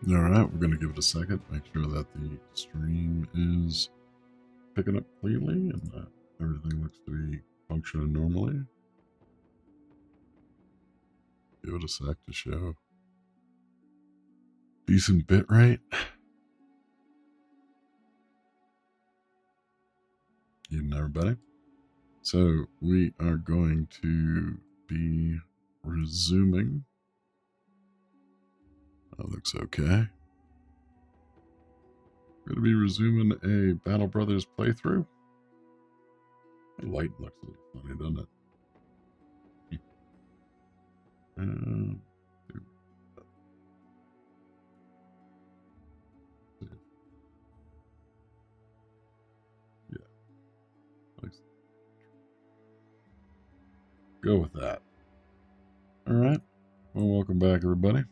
All right, we're going to give it a second, make sure that the stream is picking up cleanly and that everything looks to be functioning normally. Give it a sec to show decent bit rate. Evening, everybody. So we are going to be resuming. That looks okay. We're going to be resuming a Battle Brothers playthrough. The light looks a little funny, doesn't it? Yeah. Go with that. All right. Well, welcome back, everybody.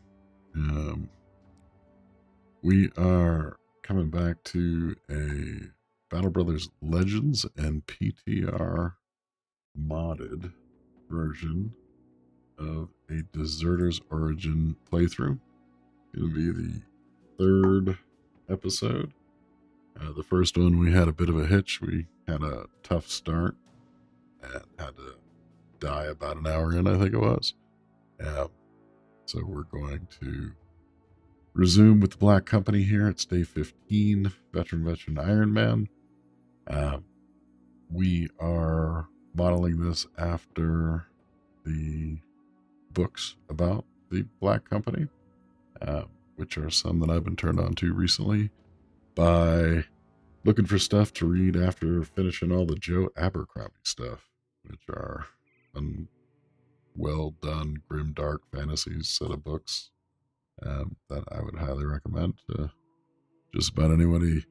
We are coming back to a Battle Brothers Legends and PTR modded version of a Deserter's Origin playthrough. It'll be the third episode. The first one, we had a bit of a hitch. We had a tough start and had to die about an hour in, I think it was. So we're going to resume with the Black Company here. It's day 15, Veteran Iron Man. We are modeling this after the books about the Black Company, which are some that I've been turned on to recently by looking for stuff to read after finishing all the Joe Abercrombie stuff, which are well done, grim, dark fantasy set of books that I would highly recommend to just about anybody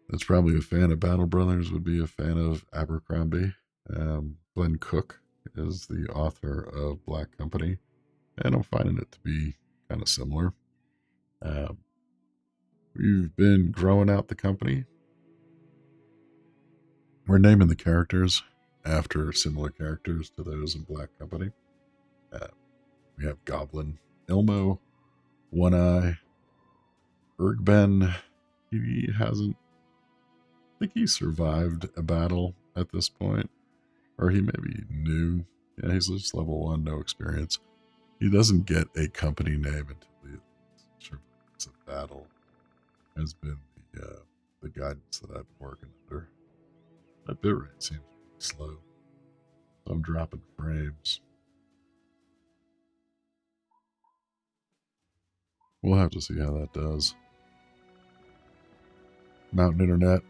that's probably a fan of Battle Brothers would be a fan of Abercrombie. Glenn Cook is the author of Black Company, and I'm finding it to be kind of similar. We've been growing out the company. We're naming the characters after similar characters to those in Black Company. We have Goblin Elmo, One Eye, Ergben. He hasn't, I think he survived a battle at this point, or he may be new. Yeah, he's just level 1, no experience. He doesn't get a company name until the survives a battle. Has been the guidance that I've been working under. That bit rate seems pretty slow, so I'm dropping frames. We'll have to see how that does. Mountain Internet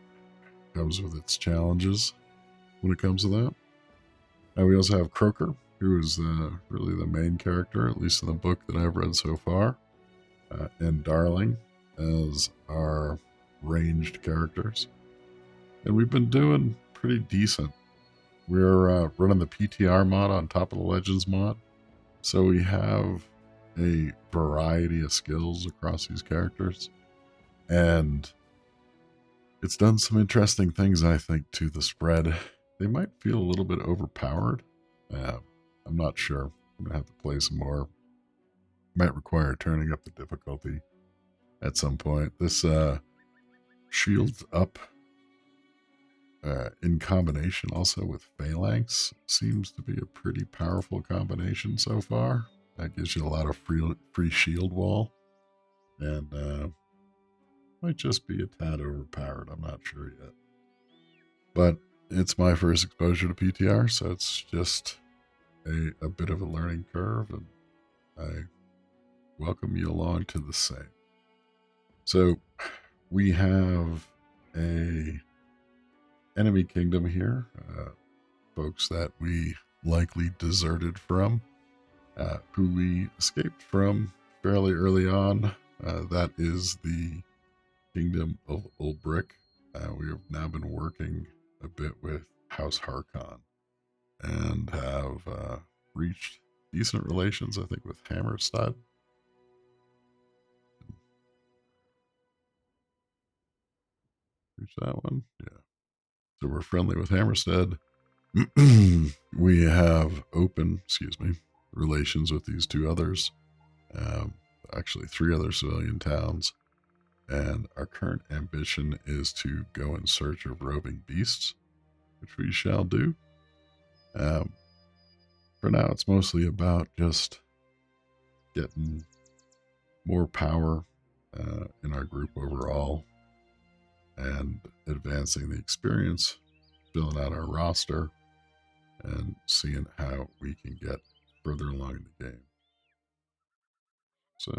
comes with its challenges when it comes to that. We also have Croker, who is really the main character, at least in the book that I've read so far, and Darling as our ranged characters. And we've been doing pretty decent. We're running the PTR mod on top of the Legends mod, so we have a variety of skills across these characters, and it's done some interesting things, I think, to the spread. They might feel a little bit overpowered. I'm not sure. I'm going to have to play some more. Might require turning up the difficulty at some point. This shields up in combination also with Phalanx seems to be a pretty powerful combination so far. That gives you a lot of free shield wall. And might just be a tad overpowered. I'm not sure yet. But it's my first exposure to PTR, so it's just a bit of a learning curve, and I welcome you along to the same. So we have a enemy kingdom here, folks that we likely deserted from, who we escaped from fairly early on. That is the kingdom of Ulbrick. We have now been working a bit with House Harkon and have reached decent relations, I think, with Hammerstead. Reach that one? Yeah. So we're friendly with Hammerstead. We have open, relations with these two others. actually 3 other civilian towns. And our current ambition is to go in search of roving beasts, which we shall do. For now, it's mostly about just getting more power in our group overall and advancing the experience, filling out our roster, and seeing how we can get further along in the game. So,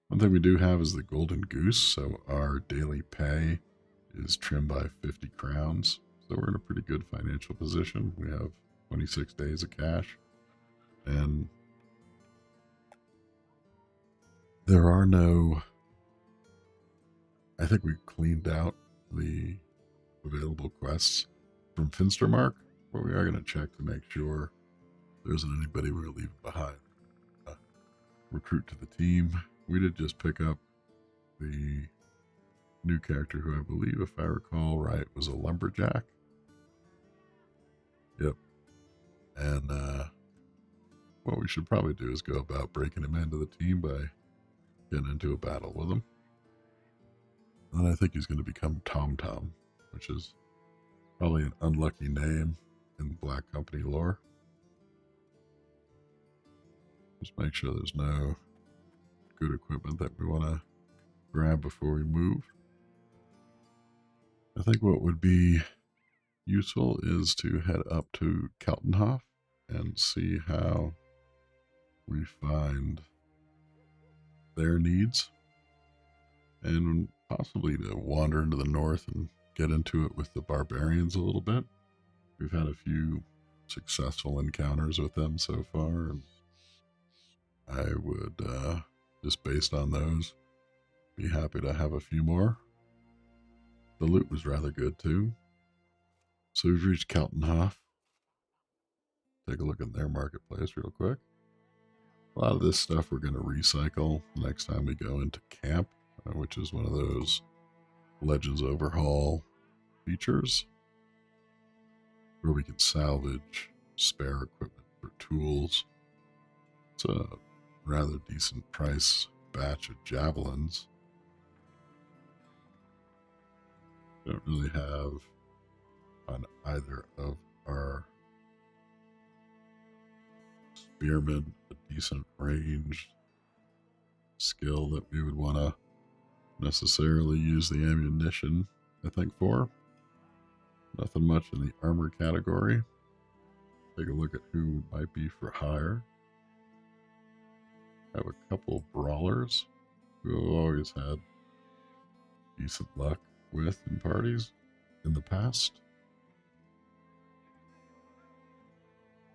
one thing we do have is the Golden Goose, so our daily pay is trimmed by 50 crowns. So we're in a pretty good financial position. We have 26 days of cash. And there are no... I think we cleaned out the available quests from Finstermark, but we are going to check to make sure there isn't anybody we're leaving behind. Recruit to the team. We did just pick up the new character who I believe, if I recall right, was a lumberjack. Yep. And what we should probably do is go about breaking him into the team by getting into a battle with him. And I think he's going to become Tom Tom, which is probably an unlucky name in Black Company lore. Just make sure there's no good equipment that we want to grab before we move. I think what would be useful is to head up to Kaltenhof and see how we find their needs, and possibly to wander into the north and get into it with the barbarians a little bit. We've had a few successful encounters with them so far, and I would, just based on those, be happy to have a few more. The loot was rather good too. So we've reached Kaltenhof. Take a look at their marketplace real quick. A lot of this stuff we're going to recycle the next time we go into camp, which is one of those Legends Overhaul features where we can salvage spare equipment for tools. It's a rather decent price batch of javelins. Don't really have on either of our spearmen a decent ranged skill that we would want to necessarily use the ammunition, I think, for. Nothing much in the armor category. Take a look at who might be for hire. I have a couple brawlers who have always had decent luck with in parties in the past.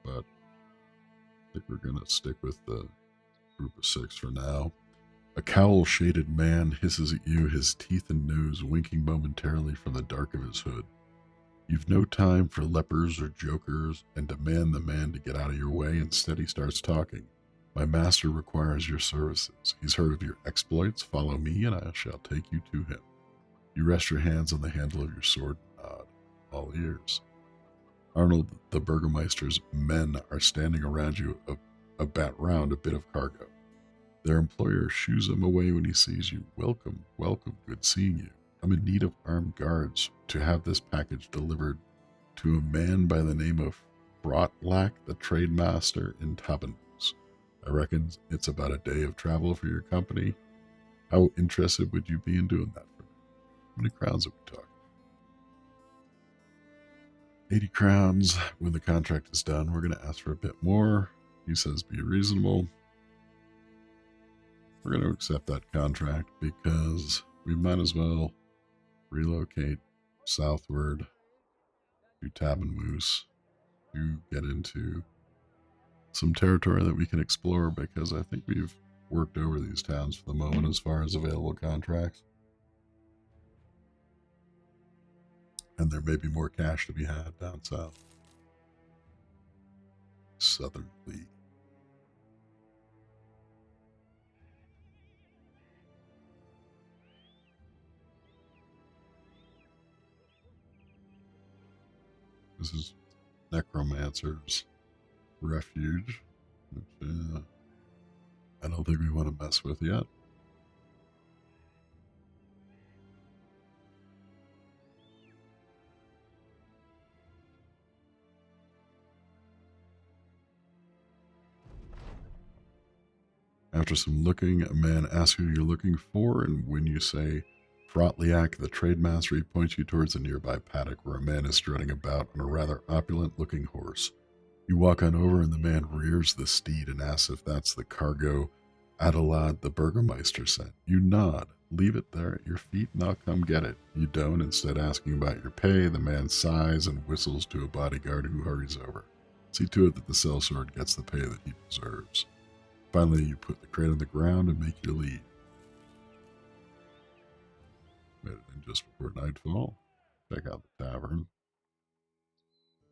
But I think we're going to stick with the group of 6 for now. A cowl-shaded man hisses at you, his teeth and nose winking momentarily from the dark of his hood. You've no time for lepers or jokers and demand the man to get out of your way. Instead, he starts talking. My master requires your services. He's heard of your exploits. Follow me, and I shall take you to him. You rest your hands on the handle of your sword and nod. All ears. Arnold, the Burgermeister's men are standing around you round a bit of cargo. Their employer shoos him away when he sees you. Welcome, welcome, good seeing you. I'm in need of armed guards to have this package delivered to a man by the name of Brotlack, the trade master in Tabanus. I reckon it's about a day of travel for your company. How interested would you be in doing that for me? How many crowns are we talking? 80 crowns. When the contract is done, we're going to ask for a bit more. He says be reasonable. We're going to accept that contract because we might as well relocate southward to Tabanus to get into some territory that we can explore, because I think we've worked over these towns for the moment as far as available contracts. And there may be more cash to be had down south. Southern League. This is Necromancer's Refuge. Which, I don't think we want to mess with yet. After some looking, a man asks who you're looking for, and when you say Frotliak, the trademaster, he points you towards a nearby paddock where a man is strutting about on a rather opulent-looking horse. You walk on over, and the man rears the steed and asks if that's the cargo Adelad the Burgermeister sent. You nod. Leave it there at your feet, and I'll come get it. You don't, instead asking about your pay. The man sighs and whistles to a bodyguard who hurries over. See to it that the sellsword gets the pay that he deserves. Finally, you put the crate on the ground and make your leave. Made it in just before nightfall. Check out the tavern.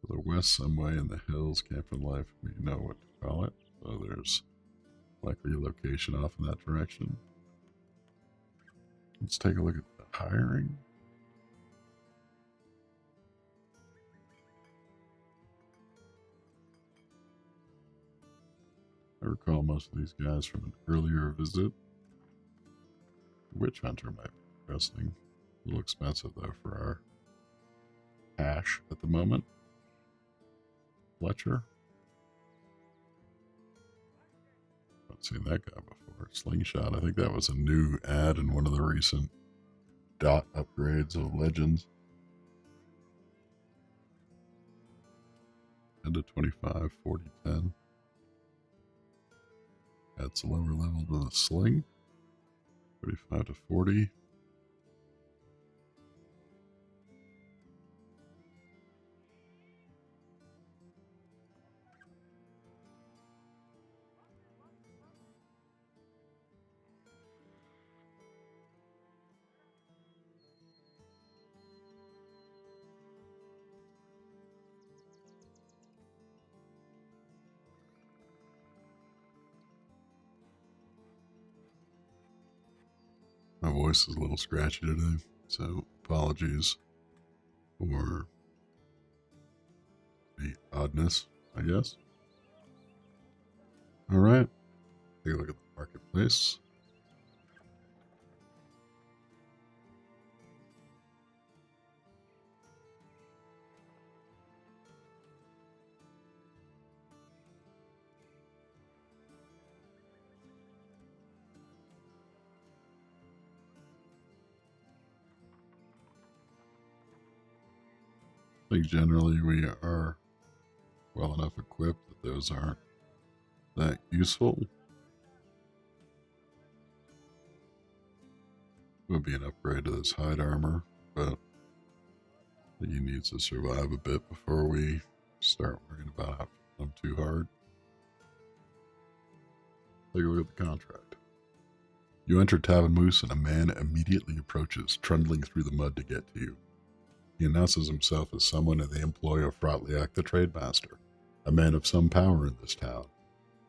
To the west, some way in the hills, camping life, we know what to call it. So there's likely a location off in that direction. Let's take a look at the hiring. I recall most of these guys from an earlier visit. Witch Hunter might be interesting. A little expensive, though, for our cash at the moment. Fletcher. I've seen that guy before. Slingshot. I think that was a new ad in one of the recent dot upgrades of Legends. 10 to 25, 40, 10. That's a lower level to the sling. 35 to 40. My voice is a little scratchy today, so apologies for the oddness, I guess. All right, take a look at the marketplace. I think generally we are well enough equipped that those aren't that useful. Would be an upgrade to this hide armor, but he needs to survive a bit before we start worrying about them too hard. Take a look at the contract. You enter Tavern Moose and a man immediately approaches, trundling through the mud to get to you. He announces himself as someone in the employ of Frotliak the Trademaster, a man of some power in this town,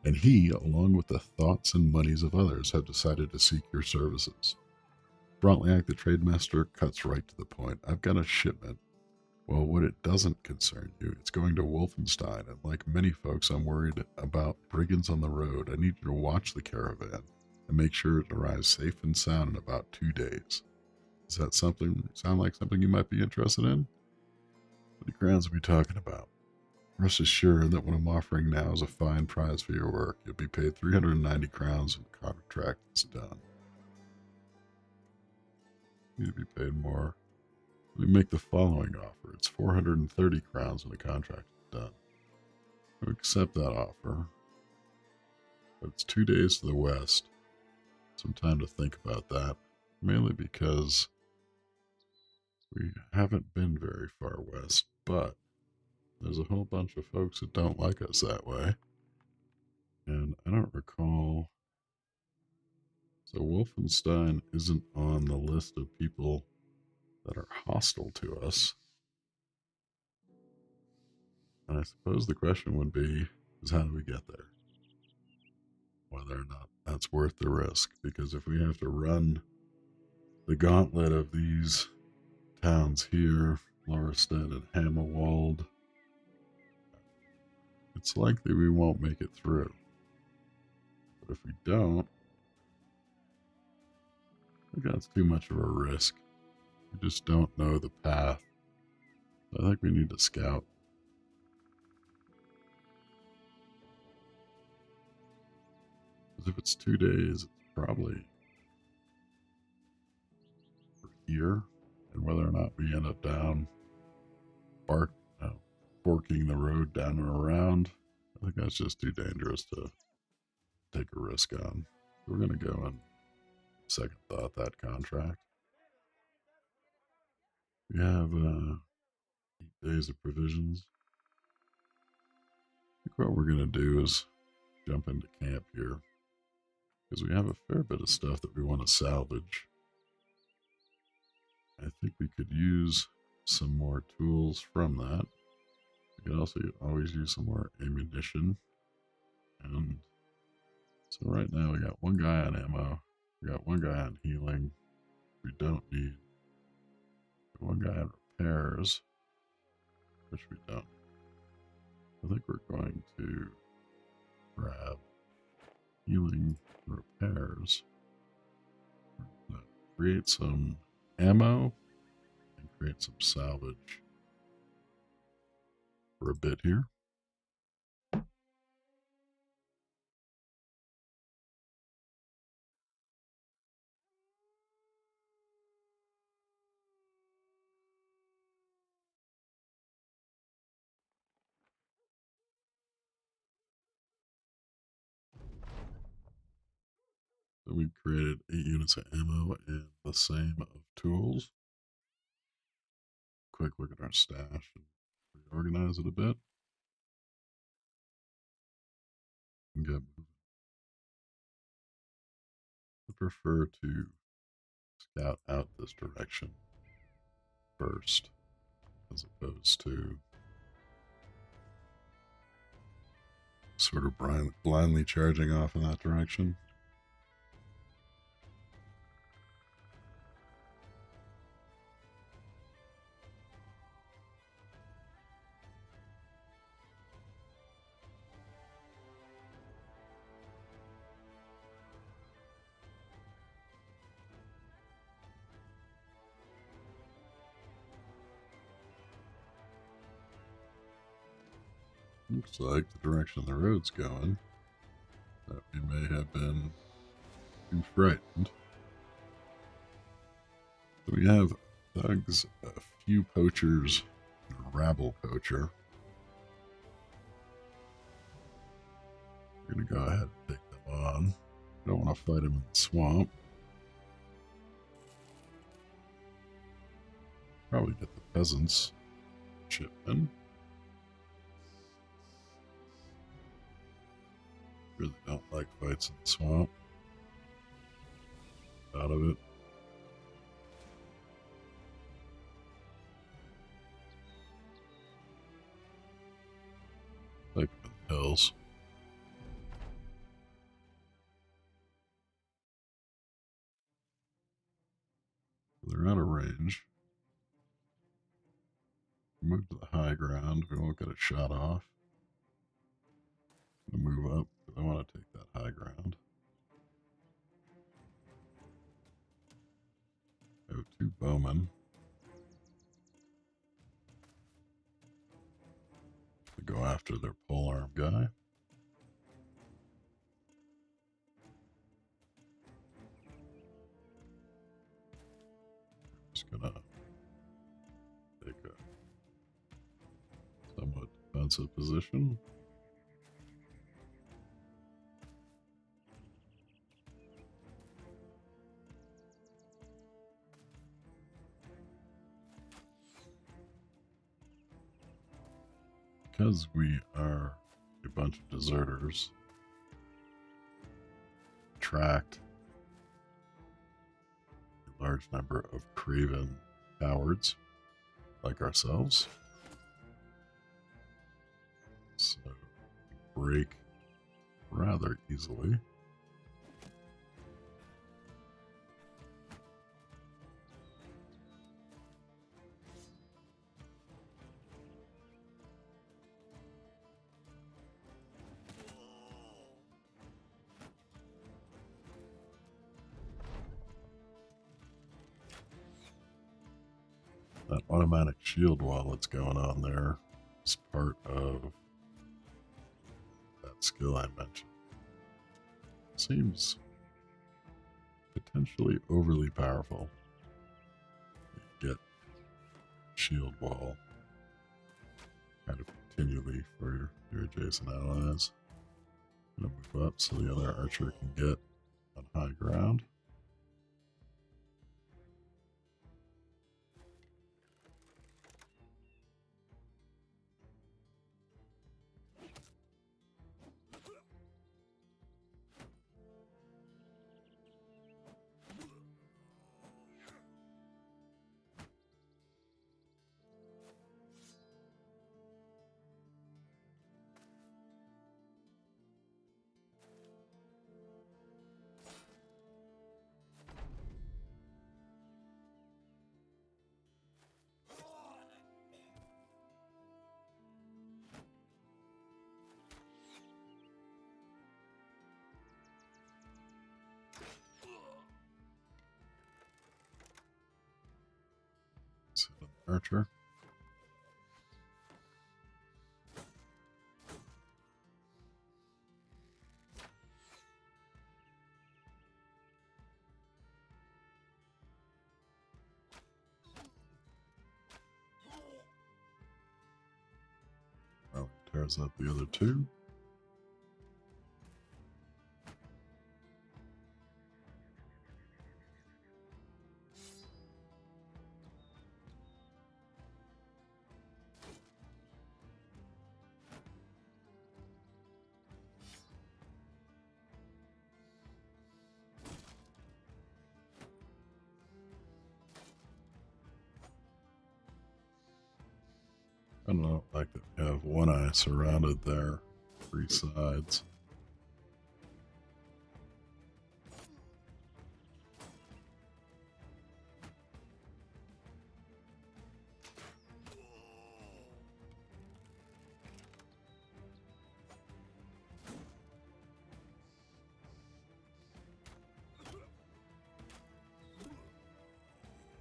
and he, along with the thoughts and monies of others, have decided to seek your services. Frotliak the Trademaster cuts right to the point. I've got a shipment. Well, what it doesn't concern you, it's going to Wolfenstein, and like many folks, I'm worried about brigands on the road. I need you to watch the caravan and make sure it arrives safe and sound in about 2 days. Does that sound like something you might be interested in? 20 crowns are we talking about? Rest assured that what I'm offering now is a fine prize for your work. You'll be paid 390 crowns when the contract is done. You need to be paid more. Let me make the following offer. It's 430 crowns when the contract is done. I accept that offer, but it's 2 days to the west. Some time to think about that, mainly because we haven't been very far west, but there's a whole bunch of folks that don't like us that way. And I don't recall. So Wolfenstein isn't on the list of people that are hostile to us. And I suppose the question would be, is how do we get there? Whether or not that's worth the risk. Because if we have to run the gauntlet of these towns here, Lorestead and Hammerwald, it's likely we won't make it through. But if we don't, I think that's too much of a risk. We just don't know the path. I think we need to scout. Because if it's 2 days, it's probably here. And whether or not we end up down, forking the road down and around, I think that's just too dangerous to take a risk on. We're going to go and second thought that contract. We have 8 days of provisions. I think what we're going to do is jump into camp here, because we have a fair bit of stuff that we want to salvage. I think we could use some more tools from that. We could also always use some more ammunition. And so right now we got one guy on ammo. We got one guy on healing. We don't need one guy on repairs, which we don't. I think we're going to grab healing repairs. We're going to create some ammo and create some salvage for a bit here. So we created 8 units of ammo and the same of tools. Quick look at our stash and reorganize it a bit. And get moving. I prefer to scout out this direction first, as opposed to sort of blindly charging off in that direction. Looks like the direction the road's going, that we may have been too frightened. So we have thugs, a few poachers, and a rabble poacher. We're going to go ahead and take them on. We don't want to fight them in the swamp. Probably get the peasants chipped in. Really don't like fights in the swamp. Out of it. Like in the hills. They're out of range. Move to the high ground. We won't get a shot off. I'm gonna move up because I want to take that high ground. I have 2 bowmen. To go after their polearm guy. Just gonna take a somewhat defensive position. Because we are a bunch of deserters, attract a large number of craven cowards like ourselves. So break rather easily. That automatic shield wall that's going on there is part of that skill I mentioned. Seems potentially overly powerful. You get shield wall kind of continually for your adjacent allies. Gonna move up so the other archer can get on high ground. So the archer. Oh, tears up the other two. I don't know, like that you have one eye surrounded there, three sides.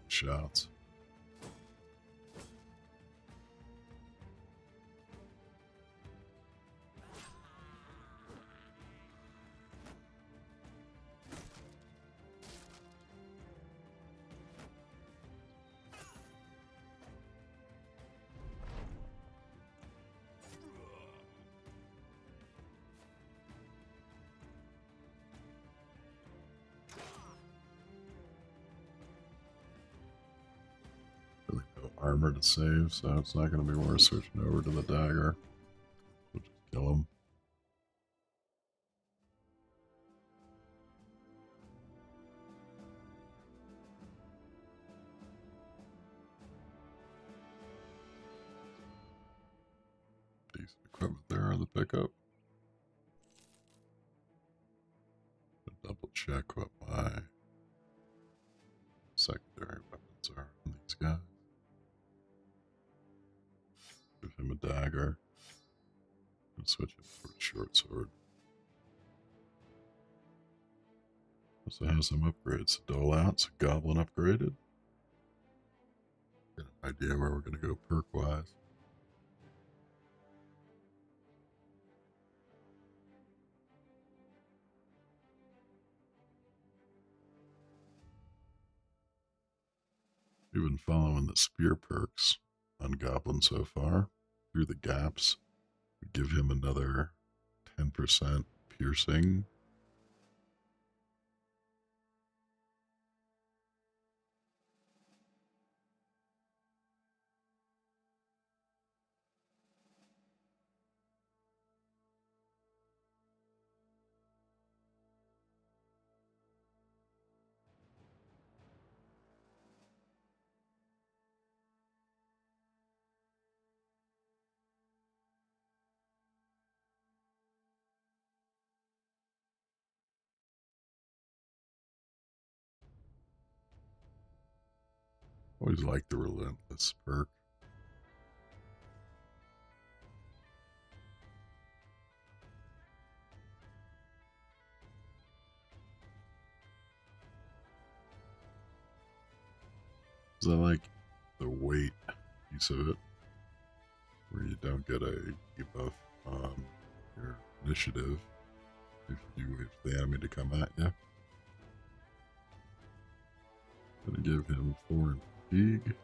Shots. Really no armor to save, so it's not going to be worth switching over to the dagger. We'll just kill him. Decent equipment there on the pickup. Double check what my secondary weapons are on these guys. Give him a dagger and switch him for a short sword. Also has some upgrades. Dole Out's a goblin upgraded. Get an idea where we're going to go perk wise. We've been following the spear perks on Goblin so far. Through the gaps, we give him another 10% piercing. Always like the relentless perk. I like the weight piece of it, where you don't get a debuff on your initiative if you wait for the enemy to come at you. Gonna give him 4 in fatigue.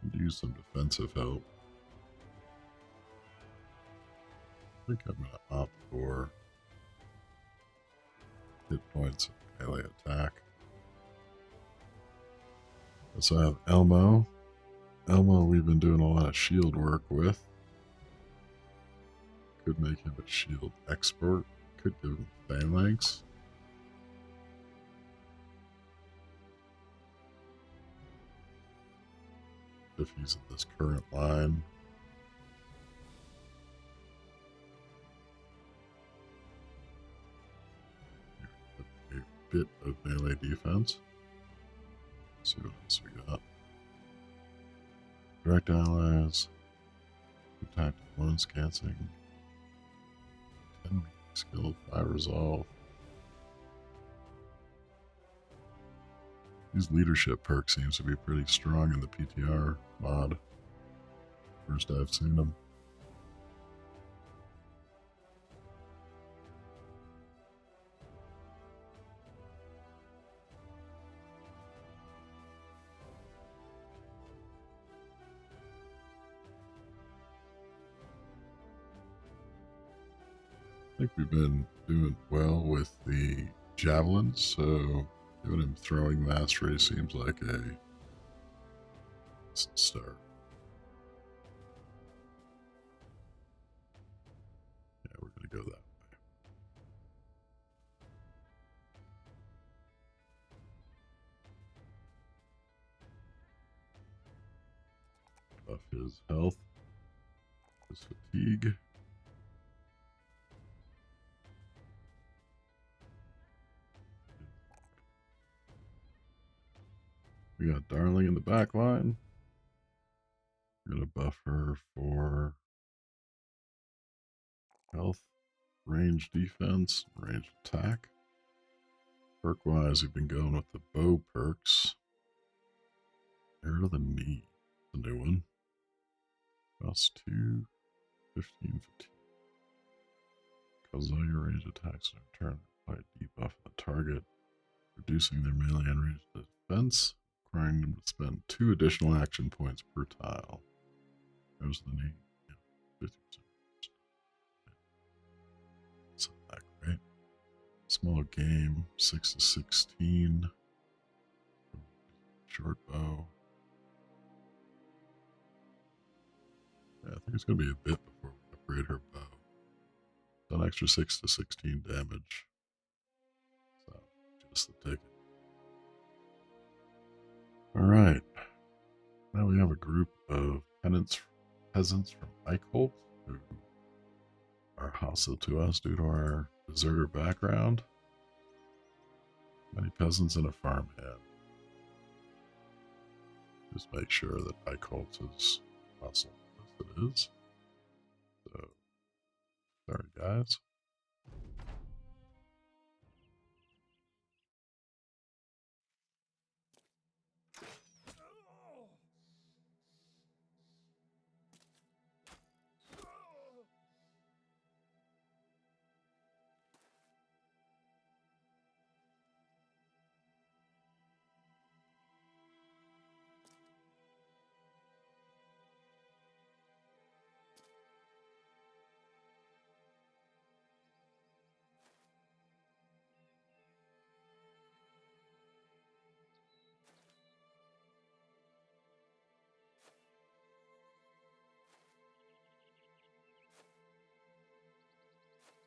Could use some defensive help. I think I'm gonna opt for hit points and melee attack. So I have Elmo. Elmo we've been doing a lot of shield work with. Could make him a shield expert. Could give him phalanx. If he's in this current line. A bit of melee defense. Let's see what else we got. Direct allies. Attack wounds canceling. 10 skill, 5 resolve. These leadership perks seems to be pretty strong in the PTR mod. First I've seen them. I think we've been doing well with the javelins, so giving him throwing mastery seems like a decent start. Yeah, we're going to go that way. Buff his health, his fatigue. We got Darling in the back line. We're going to buff her for health, range defense, range attack. Perk wise, we've been going with the bow perks. Arrow to the knee, the new one. Plus 2, 15 fatigue. Cause all your range attacks in turn apply a debuff on the target, reducing their melee and range defense, requiring them to spend 2 additional action points per tile. Arrows to the knee, yeah, 50%. It's not great. Small game, 6 to 16. Short bow. Yeah, I think it's going to be a bit before we upgrade her bow. It's an extra 6 to 16 damage. So, just the ticket. Alright. Now we have a group of peasants from Eichholt who are hostile to us due to our deserter background. Many peasants and a farmhand. Just make sure that Eichholt is hostile as it is. So, sorry guys.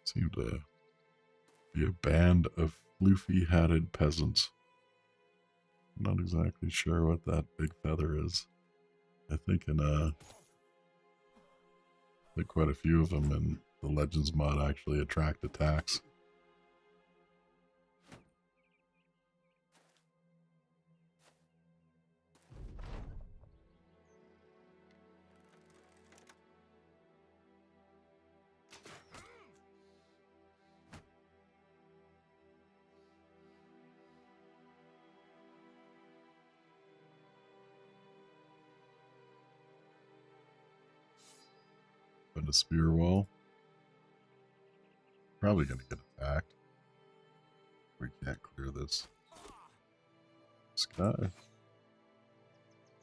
Seem to be a band of floofy-hatted peasants. I'm not exactly sure what that big feather is. I think quite a few of them in the Legends mod actually attract attacks. the spear wall. Probably going to get attacked. We can't clear this guy.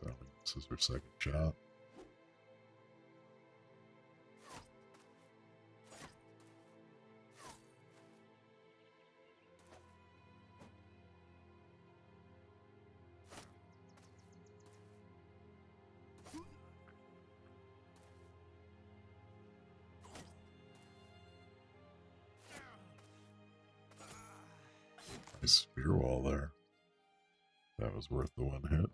Probably this is her second shot. Nice spear wall there. That was worth the one hit.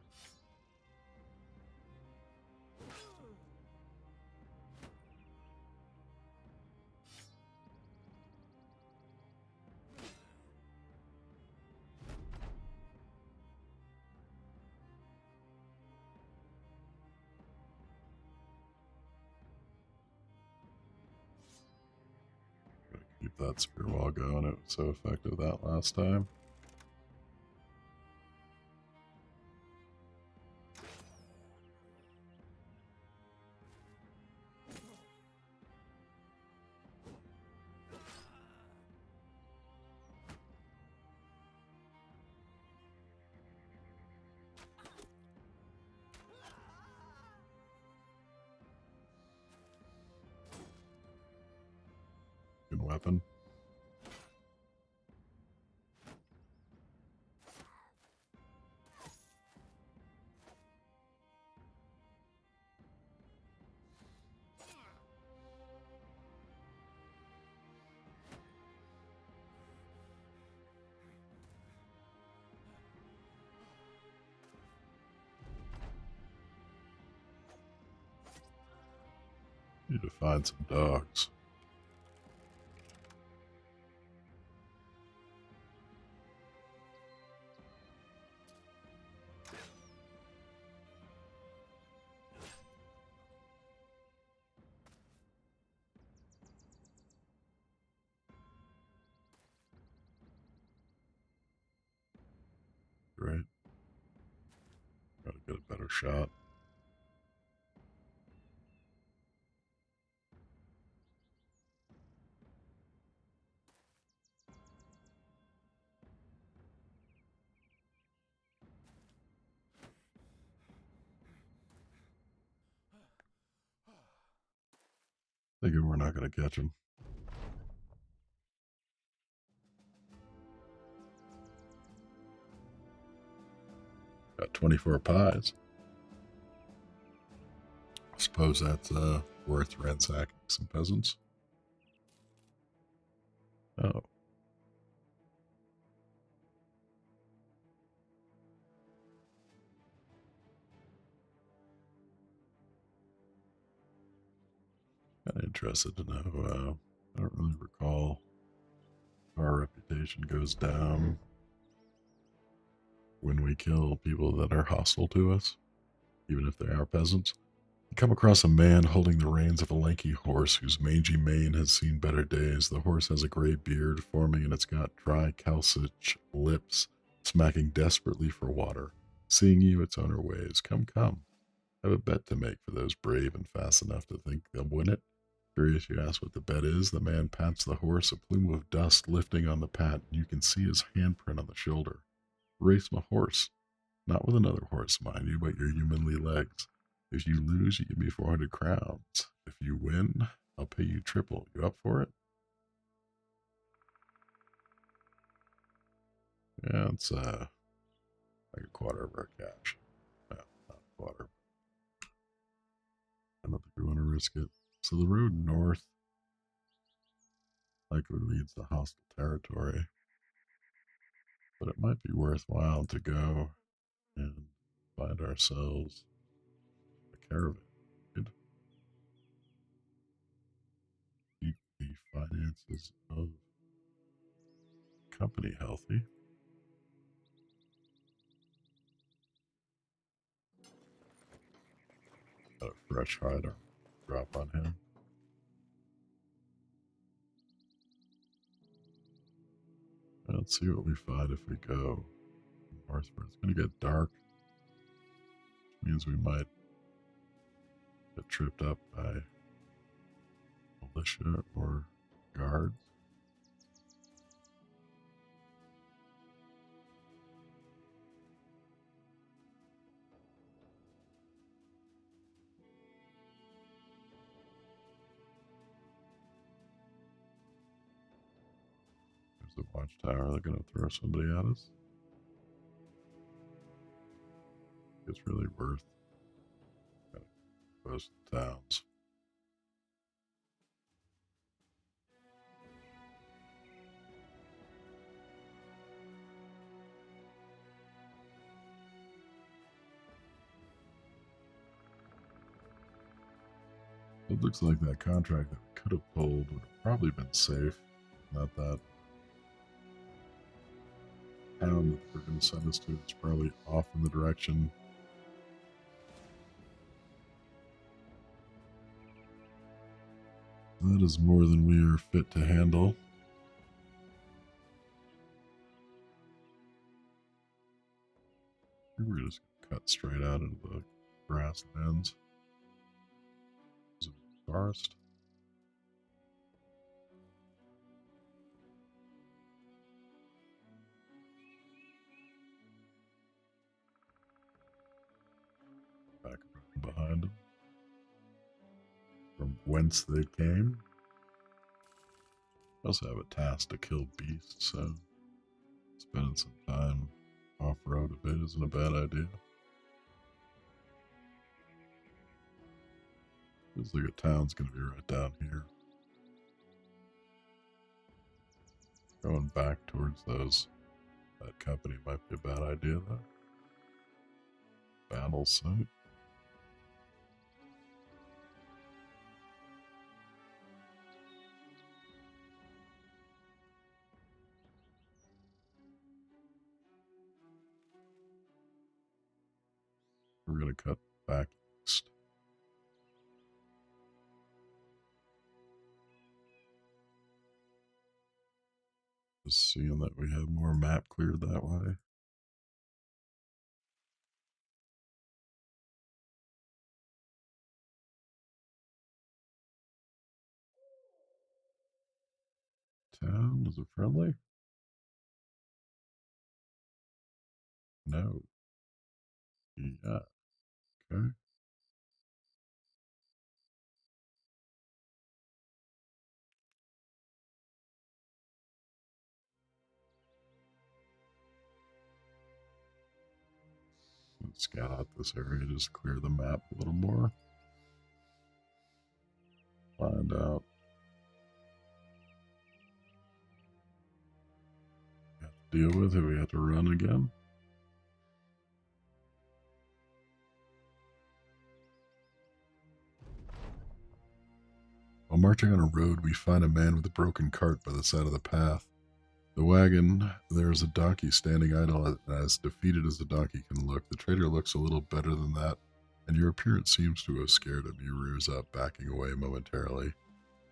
Keep that spear wall going. It was so effective that last time. Good weapon. Need to find some dogs. Great. Gotta get a better shot. Thinking we're not gonna catch him. Got 24 pies. I suppose that's worth ransacking some peasants. Oh. Kind of interested to know. I don't really recall if our reputation goes down when we kill people that are hostile to us, even if they are peasants. You come across a man holding the reins of a lanky horse whose mangy mane has seen better days. The horse has a gray beard forming and it's got dry calcich lips, smacking desperately for water. Seeing you, it's on her ways. Come, come. I have a bet to make for those brave and fast enough to think they'll win it. Curious you ask what the bet is. The man pats the horse, a plume of dust lifting on the pat, and you can see his handprint on the shoulder. Race my horse. Not with another horse, mind you, but your humanly legs. If you lose, you give me 400 crowns. If you win, I'll pay you triple. You up for it? Yeah, it's like a quarter of our cash. No, not a quarter. I don't think we want to risk it. So the road north likely leads to hostile territory, but it might be worthwhile to go and find ourselves a caravan. Keep the finances of the company healthy. Got a fresh hider drop on him. Let's see what we find if we go northward. It's going to get dark, which means we might get tripped up by militia or guards. There's the watchtower. They're going to throw somebody at us. It's really worth most towns. It looks like that contract that we could have pulled would have probably been safe. Not that town that they're going to send us to. It's probably off in the direction. That is more than we are fit to handle. We're just going to cut straight out into the grasslands. Is it a forest? Back behind them. From whence they came. I also have a task to kill beasts, so spending some time off-road a bit isn't a bad idea. Looks like a town's going to be right down here. Going back towards that company might be a bad idea, though. Battle site. We're going to cut back east. Just seeing that we have more map cleared that way. Town, is it friendly? No. Yeah. Okay. Let's scout out this area, just clear the map a little more. Find out. Have to deal with it. We have to run again. While marching on a road, we find a man with a broken cart by the side of the path. The wagon, there is a donkey standing idle, and as defeated as the donkey can look. The trader looks a little better than that, and your appearance seems to have scared him. He rears up, backing away momentarily.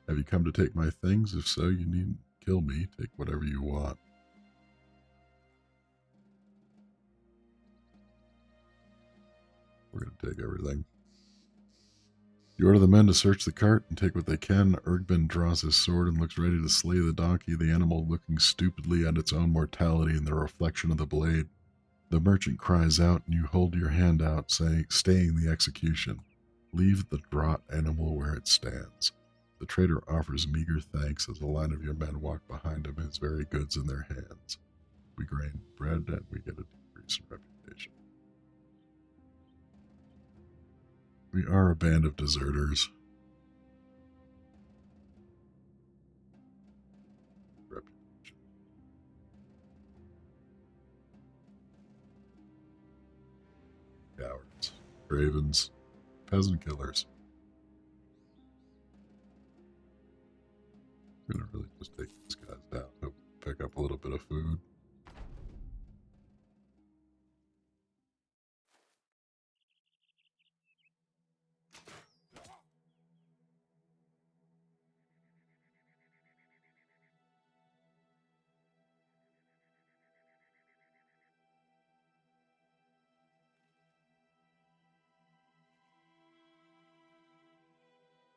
Have you come to take my things? If so, you needn't kill me. Take whatever you want. We're going to take everything. You order the men to search the cart and take what they can. Ergbin draws his sword and looks ready to slay the donkey, the animal looking stupidly at its own mortality in the reflection of the blade. The merchant cries out, and you hold your hand out, staying the execution. Leave the draught animal where it stands. The trader offers meager thanks as a line of your men walk behind him, his very goods in their hands. We grain bread, and we get a decrease in reputation. We are a band of deserters. Reputation. Cowards. Cravens. Peasant killers. I'm going to really just take these guys down. Hope pick up a little bit of food.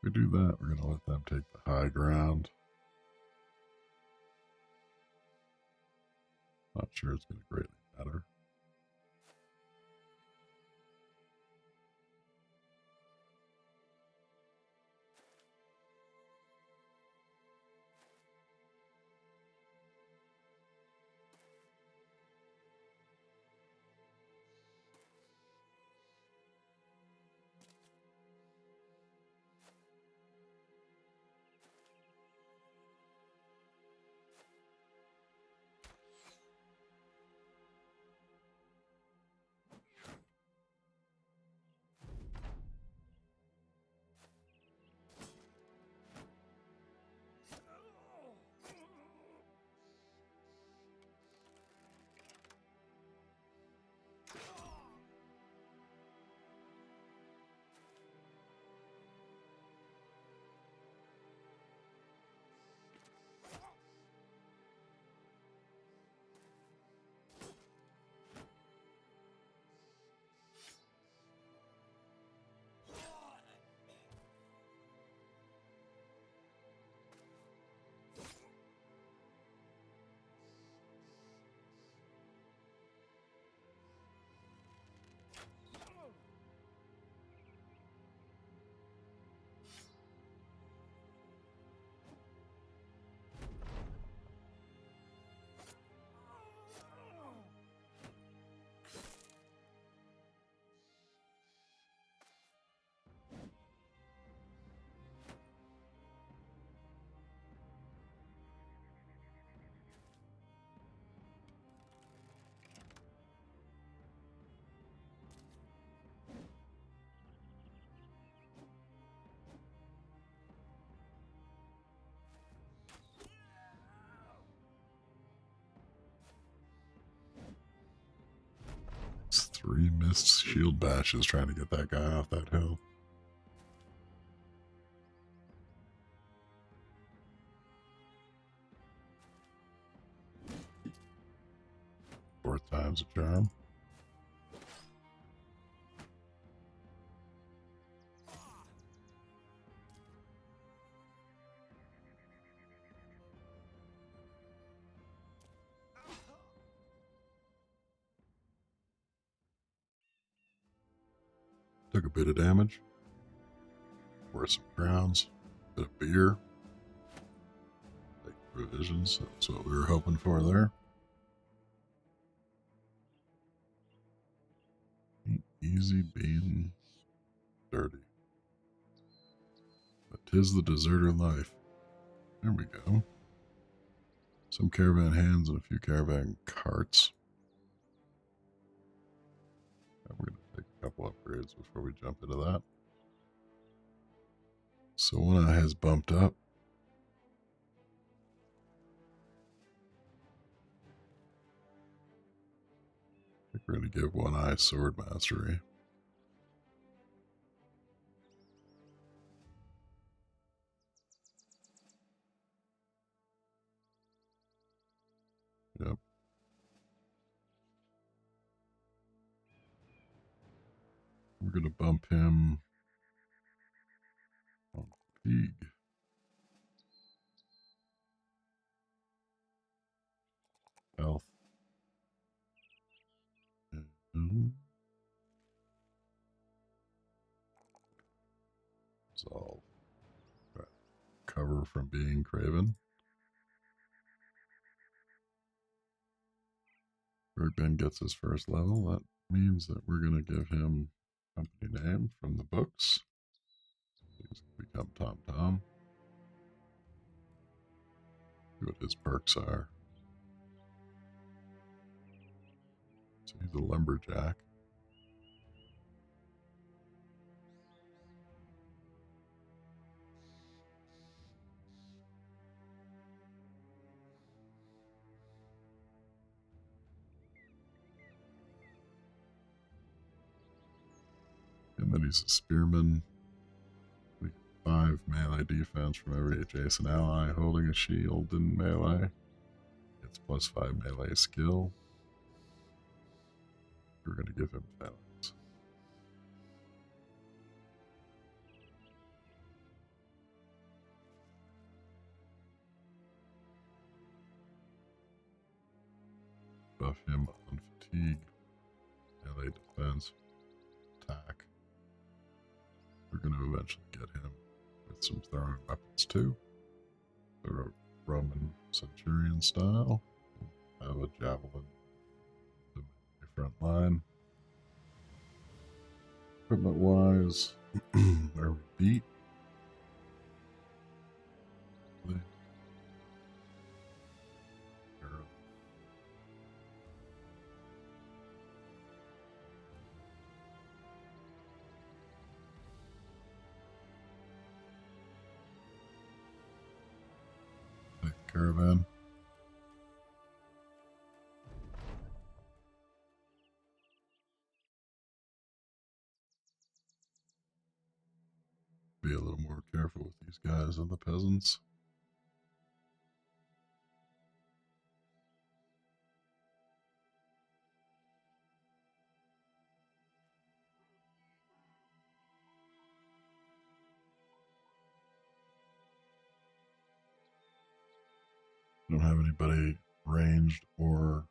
we do that, we're going to let them take the high ground. Not sure it's going to greatly matter. It's 3 missed shield bashes trying to get that guy off that hill. Fourth time's a charm. Took a bit of damage. Worth some crowns. Bit of beer. Take provisions. That's what we were hoping for there. Ain't easy being dirty. But 'tis the deserter life. There we go. Some caravan hands and a few caravan carts. We're going to take a couple upgrades before we jump into that. So one eye has bumped up. I think we're going to give one eye sword mastery. Yep. We're going to bump him on fatigue. Health. Resolve. Cover from being craven. Bergman gets his first level. That means that we're going to give him company name from the books. He's become Tom Tom. See what his perks are. So he's a lumberjack. And then he's a spearman. 5 melee defense from every adjacent ally holding a shield in melee. It's plus 5 melee skill. We're going to give him phalanx. defense, attack. We're going to eventually get him with some throwing weapons too. Sort of Roman centurion style. Have a javelin to the front line. Equipment wise, are we beat? Caravan. Be a little more careful with these guys and the peasants. Don't have anybody ranged or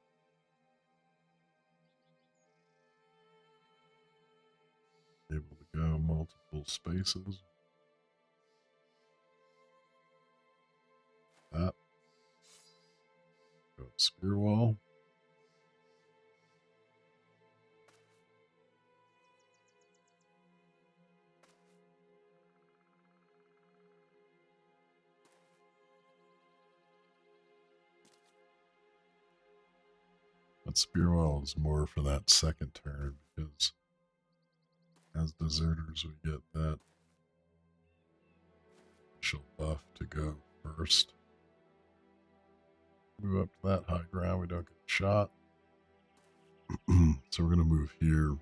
able to go multiple spaces. That. Go spear wall. That spear wall is more for that second turn because as deserters we get that initial buff to go first. Move up to that high ground, we don't get shot. So we're going to move here.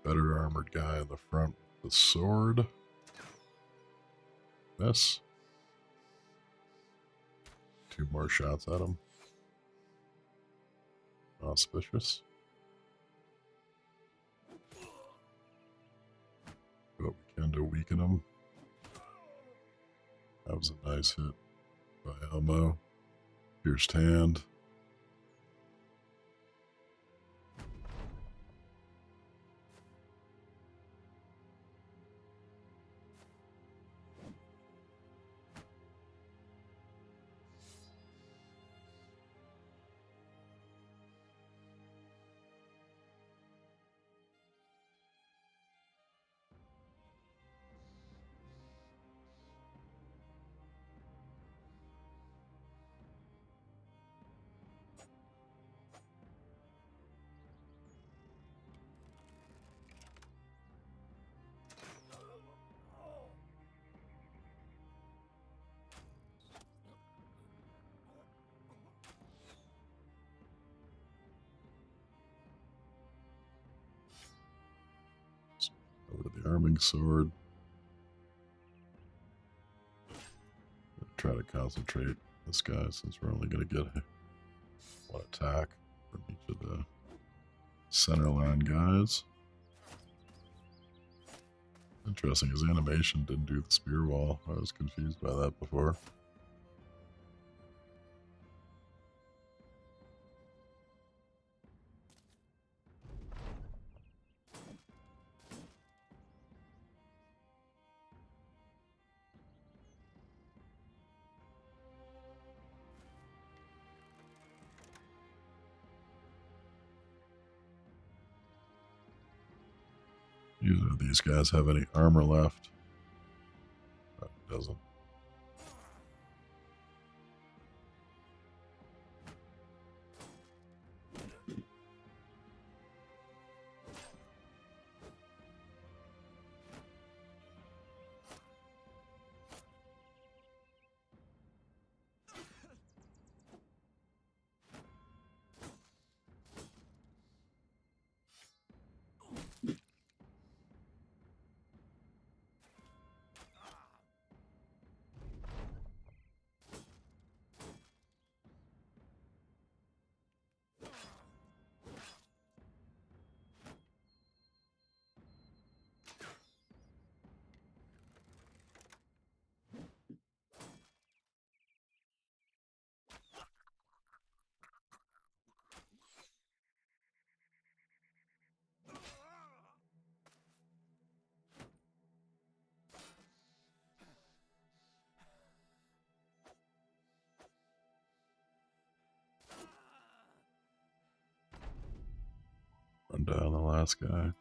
Better armored guy in the front with the sword. Miss. 2 more shots at him. Auspicious. Do what we can to weaken him. That was a nice hit by Elmo. Pierced hand. Over the arming sword. Try to concentrate this guy since we're only going to get 1 attack from each of the center line guys. Interesting, his animation didn't do the spear wall. I was confused by that before. Neither of these guys have any armor left. But it doesn't. Run down the last guy.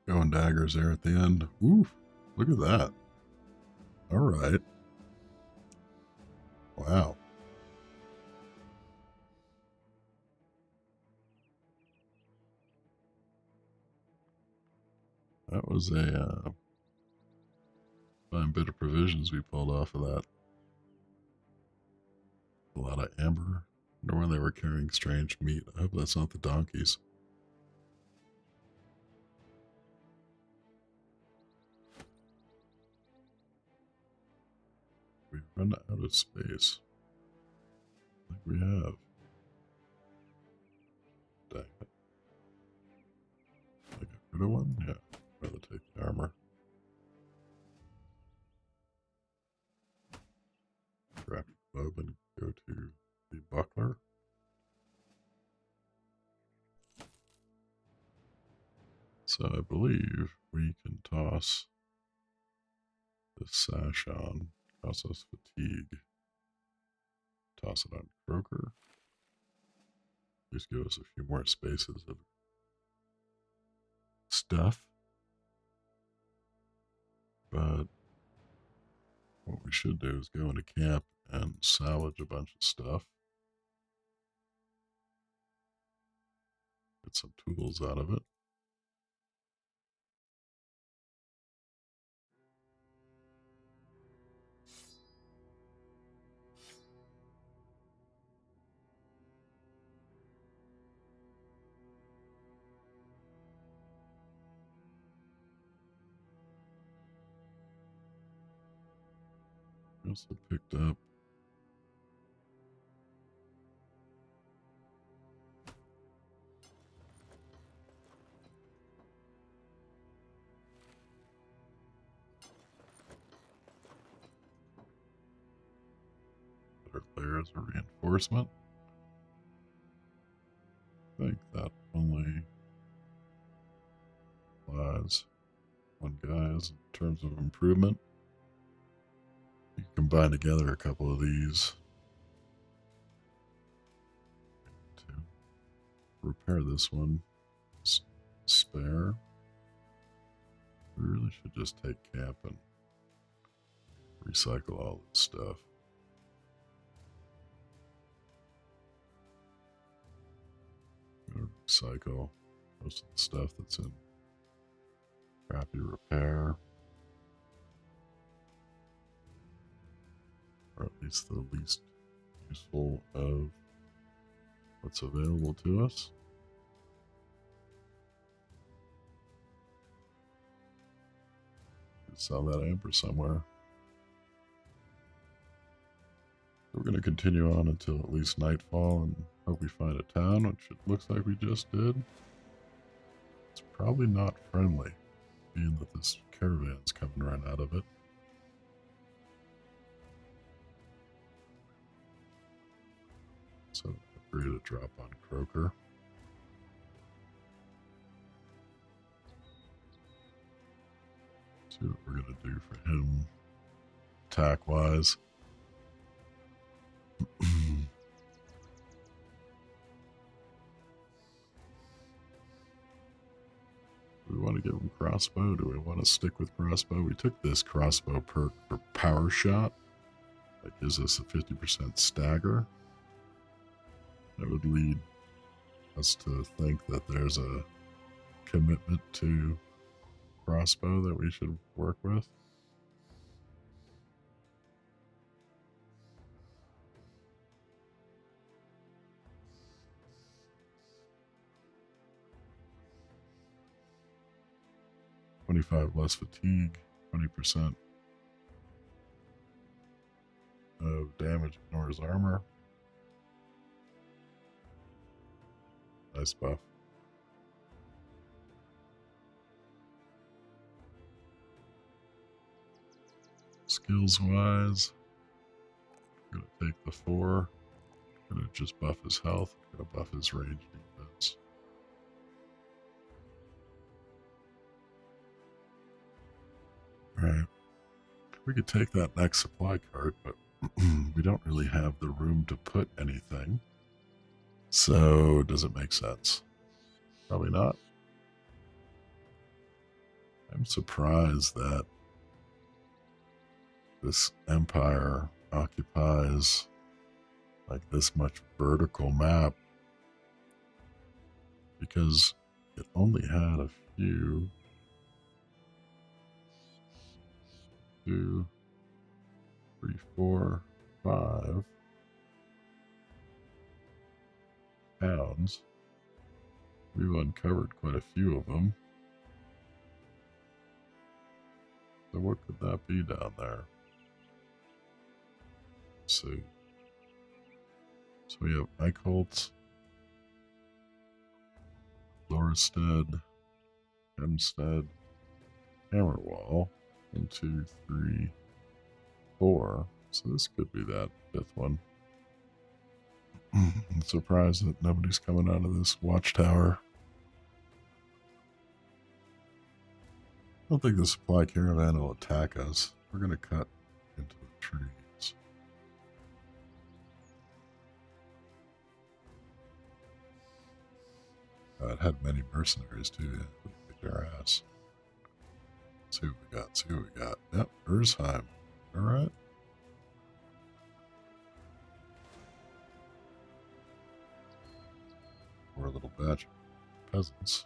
Going daggers there at the end. Ooh, look at that. All right. Wow. That was a fine bit of provisions we pulled off of that. A lot of amber. I wonder why they were carrying strange meat. I hope that's not the donkeys. We've run out of space. I think we have. Dang it. Did I get rid of one? Yeah. I'd rather take the armor. Grab your club and go to the buckler. So I believe we can toss the sash on, cause us fatigue. Toss it on Croaker. Just give us a few more spaces of stuff. But what we should do is go into camp and salvage a bunch of stuff. Get some tools out of it. Also picked up better layers of reinforcement. I think that only applies one guys in terms of improvement. You can combine together a couple of these to repair this one. Spare. We really should just take camp and recycle all this stuff. Recycle most of the stuff that's in crappy repair, or at least the least useful of what's available to us. Sell that amber somewhere. We're going to continue on until at least nightfall and hope we find a town, which it looks like we just did. It's probably not friendly, being that this caravan's coming right out of it. So, upgrade a drop on Croaker. See what we're going to do for him, attack-wise. Do we want to give him crossbow? Do we want to stick with crossbow? We took this crossbow perk for power shot. That gives us a 50% stagger. That would lead us to think that there's a commitment to crossbow that we should work with. $25 less fatigue, 20% of damage ignores armor. Nice buff. Skills wise, take the 4. Gonna just buff his health. Gonna buff his range defense. Right. We could take that next supply cart, but we don't really have the room to put anything. So, does it make sense? Probably not. I'm surprised that this empire occupies like this much vertical map, because it only had a few. 2, 3, 4, 5 pounds. We've uncovered quite a few of them. So what could that be down there? Let's see. So we have Eichholz, Lorestead, Hempstead, Hammerwall. 1, 2, 3, 4. So this could be that 5th one. I'm surprised that nobody's coming out of this watchtower. I don't think the supply caravan will attack us. We're going to cut into the trees. It had many mercenaries too. Yeah, would kick their ass. See what we got. See what we got. Yep, Ursheim. All right. We're a little batch of peasants.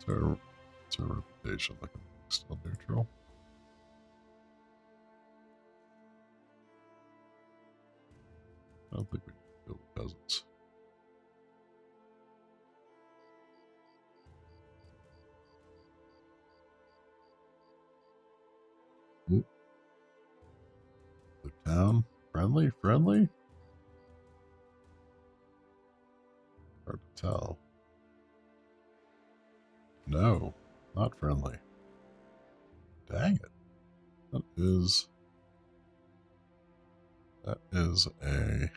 So, what's our reputation looking like? Still neutral. I don't think we can kill the peasants. Oop. The town? Friendly? Friendly? Hard to tell. No, not friendly. Dang it. That is a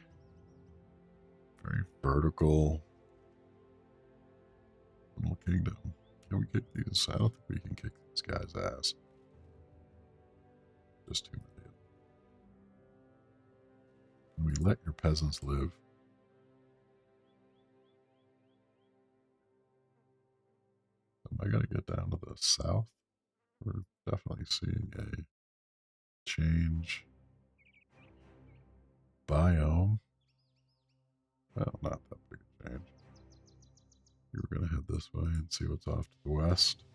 very vertical little kingdom. Can we kick these? I don't think we can kick these guys' ass. Just too many. Can we let your peasants live? Am I going to get down to the south? We're definitely seeing a change. Biome. Well, not that big a change. We were going to head this way and see what's off to the west.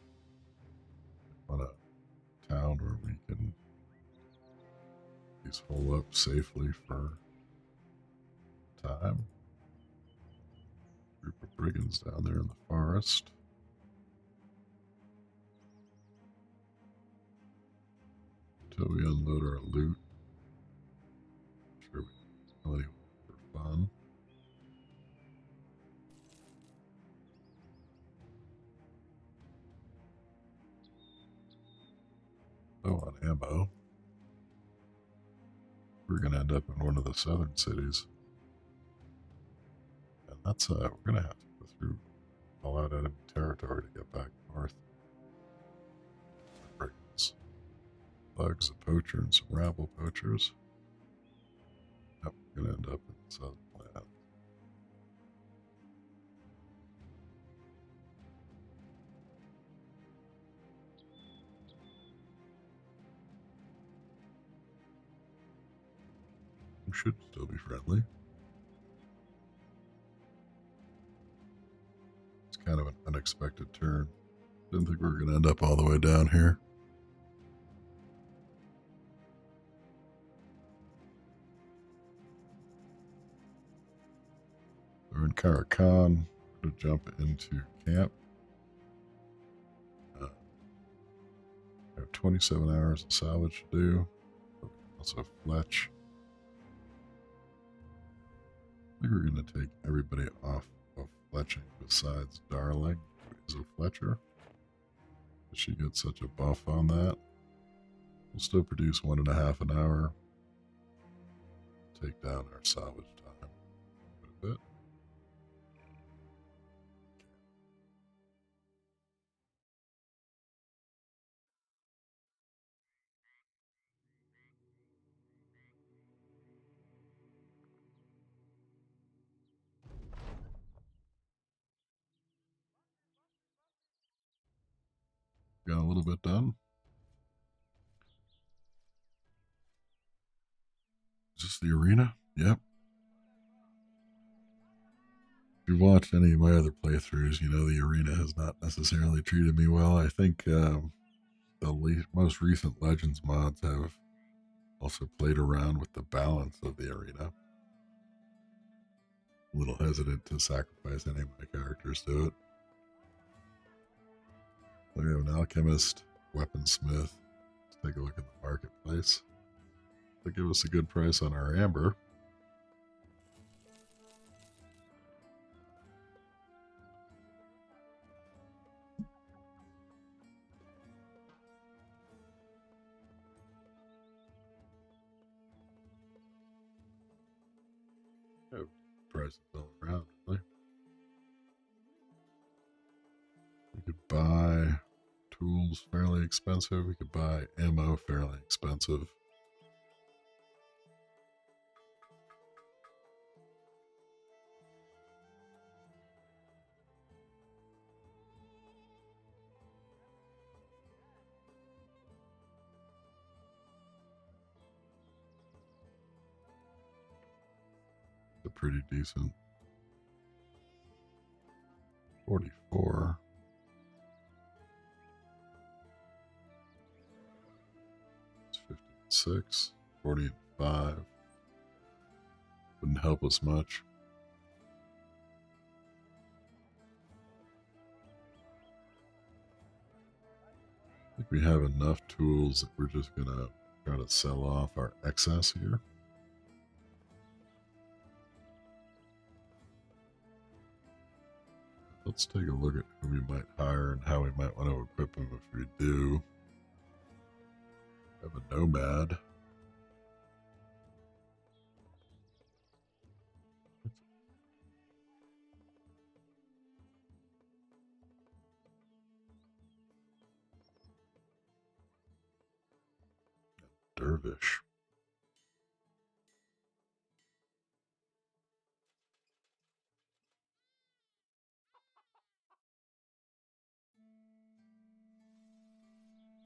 On a town where we can at least hole up safely for time. Group of brigands down there in the forest. Until we unload our loot. I'm sure we can kill anyone for fun. Oh, on ammo. We're going to end up in one of the southern cities. And that's, we're going to have to go through all out enemy territory to get back north. Brigands. Thugs, a poacher, and some rabble poachers. Yep, we're going to end up in the southern land. We should still be friendly. It's kind of an unexpected turn. Didn't think we were going to end up all the way down here. We're in Karakan. We're going to jump into camp. We have 27 hours of salvage to do. Also Fletch. I think we're going to take everybody off of fletching besides Darling, who is a fletcher. She gets such a buff on that. We'll still produce 1.5 an hour. Take down our salvage time a bit. Got a little bit done. Is this the arena? Yep. If you've watched any of my other playthroughs, you know the arena has not necessarily treated me well. I think the most recent Legends mods have also played around with the balance of the arena. A little hesitant to sacrifice any of my characters to it. We have an Alchemist Weaponsmith. Let's take a look at the marketplace. They give us a good price on our amber. Oh, prices all around, really. We could buy tools fairly expensive. We could buy ammo fairly expensive. They're pretty decent. 44. It's 56. 45. Wouldn't help us much. I think we have enough tools that we're just going to try to sell off our excess here. Let's take a look at who we might hire and how we might want to equip them if we do. Have a nomad. Dervish.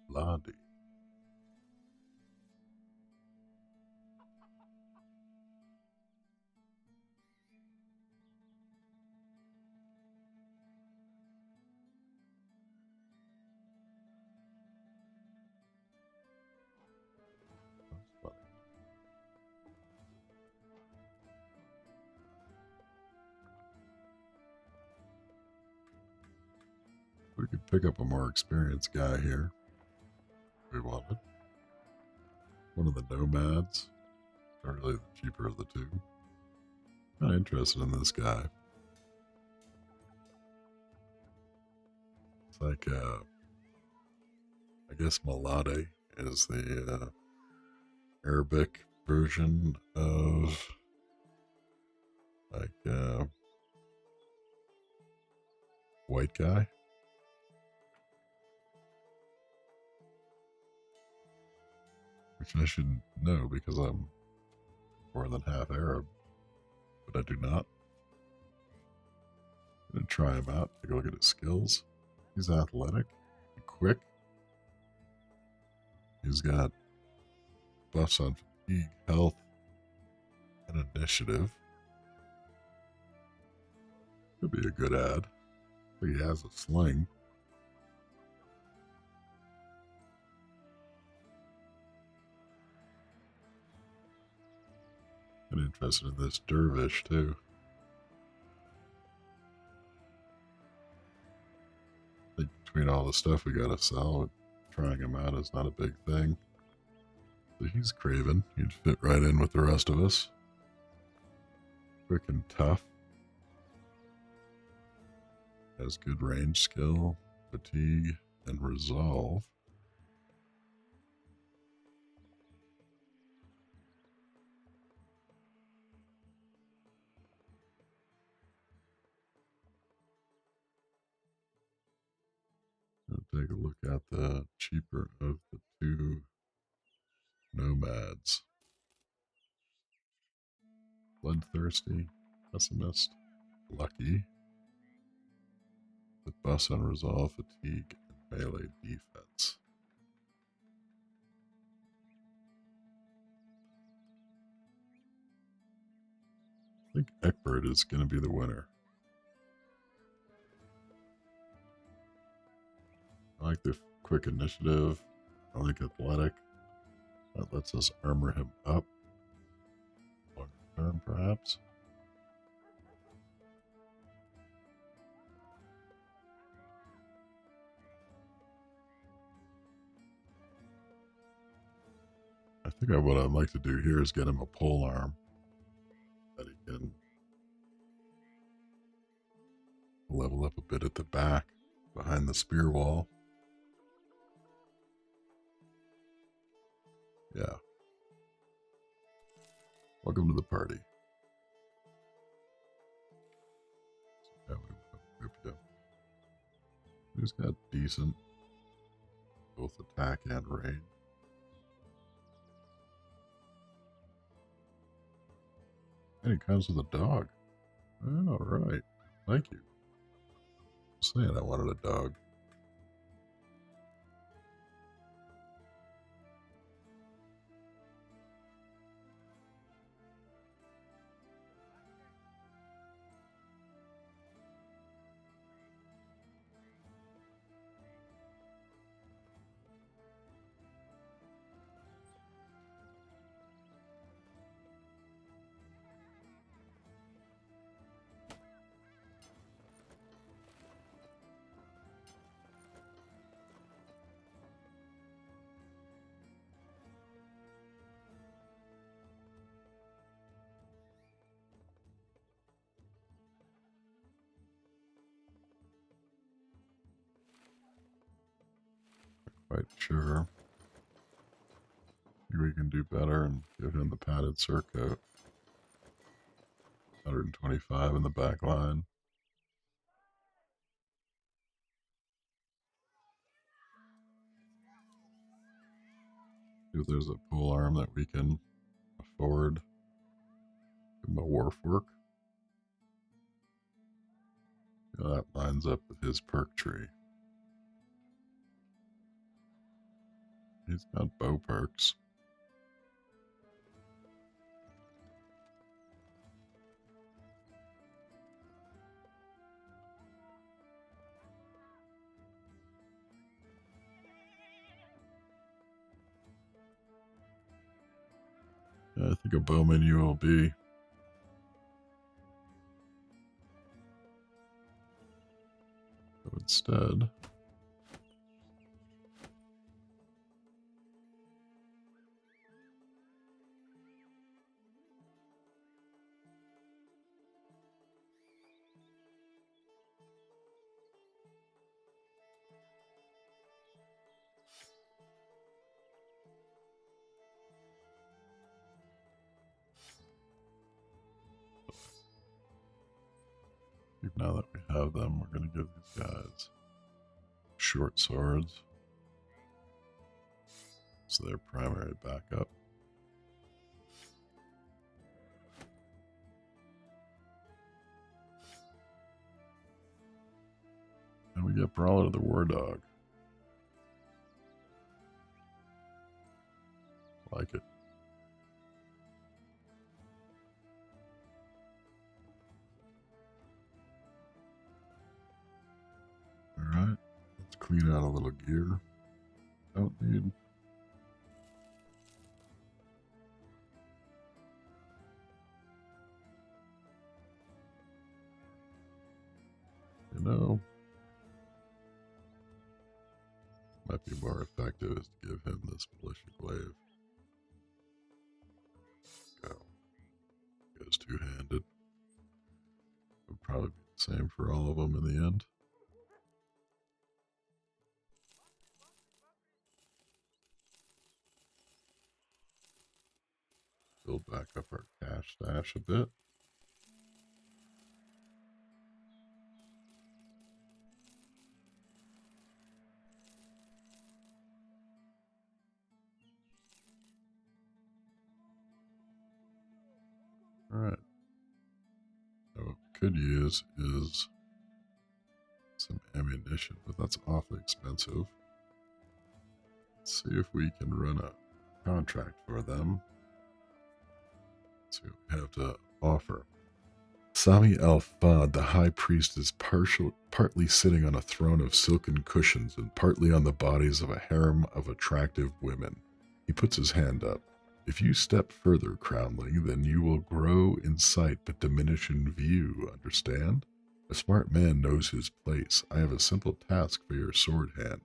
Blondie. That's funny. We could pick up a more experienced guy here if we wanted. One of the nomads. Not really the cheaper of the two. Kind of interested in this guy. It's like, I guess Malade is the Arabic version of like white guy. Which I should know because I'm more than half Arab, but I do not. I'm gonna try him out, take a look at his skills. He's athletic, quick. He's got buffs on fatigue, health, and initiative. Could be a good ad. But he has a sling. I'm interested in this dervish too. I think between all the stuff we gotta sell, trying him out is not a big thing. So he's craven. He'd fit right in with the rest of us. Quick and tough. Has good range skill, fatigue, and resolve. take a look at the cheaper of the two nomads. Bloodthirsty, pessimist, lucky, with buffs on resolve, fatigue, and melee defense. I think Eckbert is going to be the winner. I like the quick initiative. I like athletic. That lets us armor him up. Longer term, perhaps. I think what I'd like to do here is get him a pole arm that he can level up a bit at the back behind the spear wall. Yeah. Welcome to the party. Yeah, we go. He's got decent both attack and range. And he comes with a dog. All right. Thank you. I'm saying I wanted a dog. Quite sure. Maybe we can do better and give him the padded surcoat. 125 in the back line. If there's a pole arm that we can afford, give him a wharf work. Yeah, that lines up with his perk tree. He's got bow perks. Yeah, I think a bowman you will be. So instead, now that we have them, we're going to give these guys short swords. It's their primary backup. And we get Brawler the War Dog. Like it. Alright. Let's clean out a little gear. Don't need. You know, might be more effective is to give him this militia glaive. Go. Goes two-handed. Would probably be the same for all of them in the end. Build back up our cash stash a bit. could use is some ammunition, but that's awfully expensive. Let's see if we can run a contract for them. Let's see what we have to offer. Sami al-Fad, the high priest, is partly sitting on a throne of silken cushions and partly on the bodies of a harem of attractive women. He puts his hand up. If you step further, Crownling, then you will grow in sight but diminish in view, understand? A smart man knows his place. I have a simple task for your sword hand.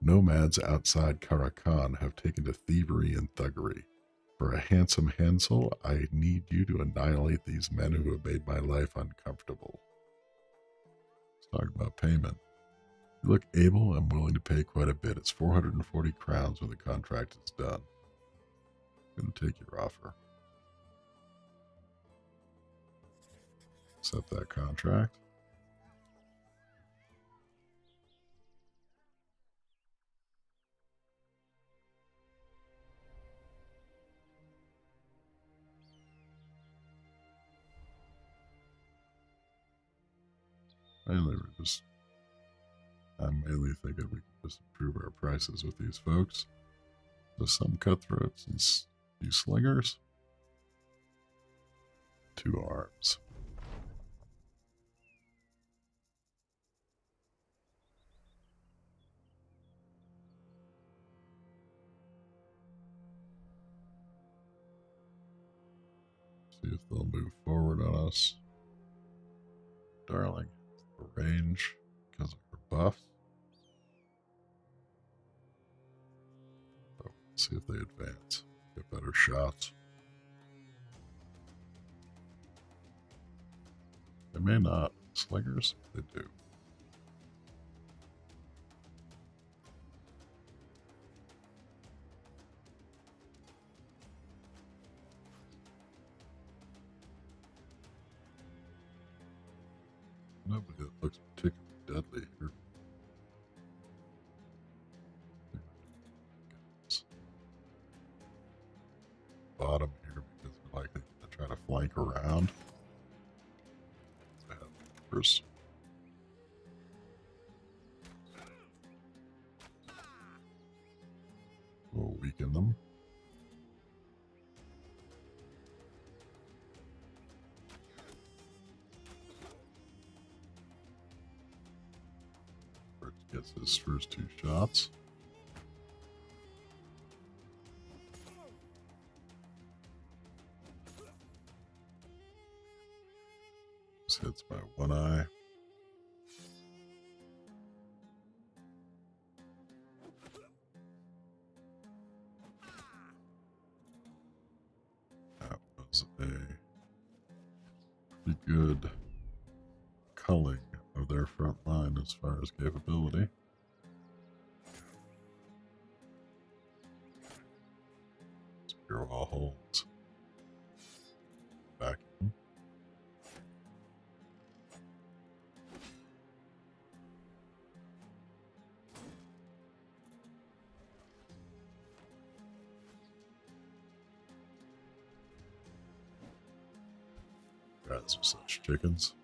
Nomads outside Karakan have taken to thievery and thuggery. For a handsome Hansel, I need you to annihilate these men who have made my life uncomfortable. Let's talk about payment. You look able. I'm willing to pay quite a bit. It's 440 crowns when the contract is done. I'm going to take your offer. Accept that contract. I'm mainly thinking we can just improve our prices with these folks. There's some cutthroats and few slingers. 2 arms. See if they'll move forward on us. Darling, the range because of her buff. So let's see if they advance. Get better shots. They may not. Slingers, they do. Nobody that looks particularly deadly here. Bottom here because they're likely to try to flank around. First. We'll weaken them. First gets his first 2 shots. Just hits by 1 eye. That was a pretty good culling of their front line as far as capability. Spear wall holds. Vacuum. Guys are such chickens.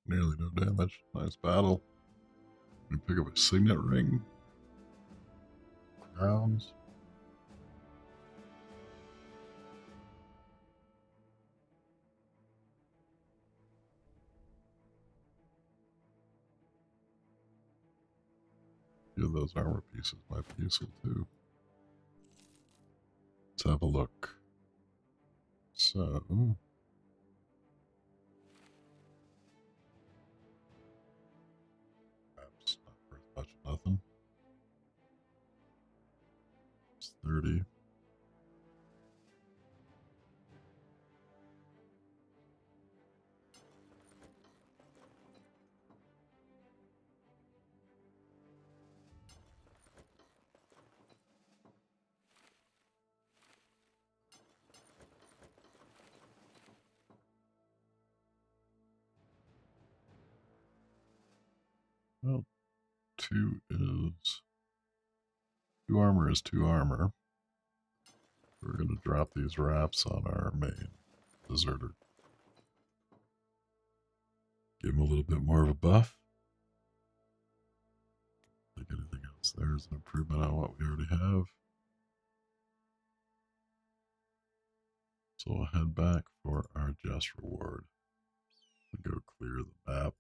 Nearly no damage. Nice battle. We pick up a signet ring. Crowns. Yeah, those armor pieces might be useful too. Let's have a look. So, perhaps not worth much of nothing. It's 30. Well, two armor is two armor. We're going to drop these wraps on our main deserter. Give him a little bit more of a buff. Like anything else, there's an improvement on what we already have. So we'll head back for our just reward. We'll go clear the map.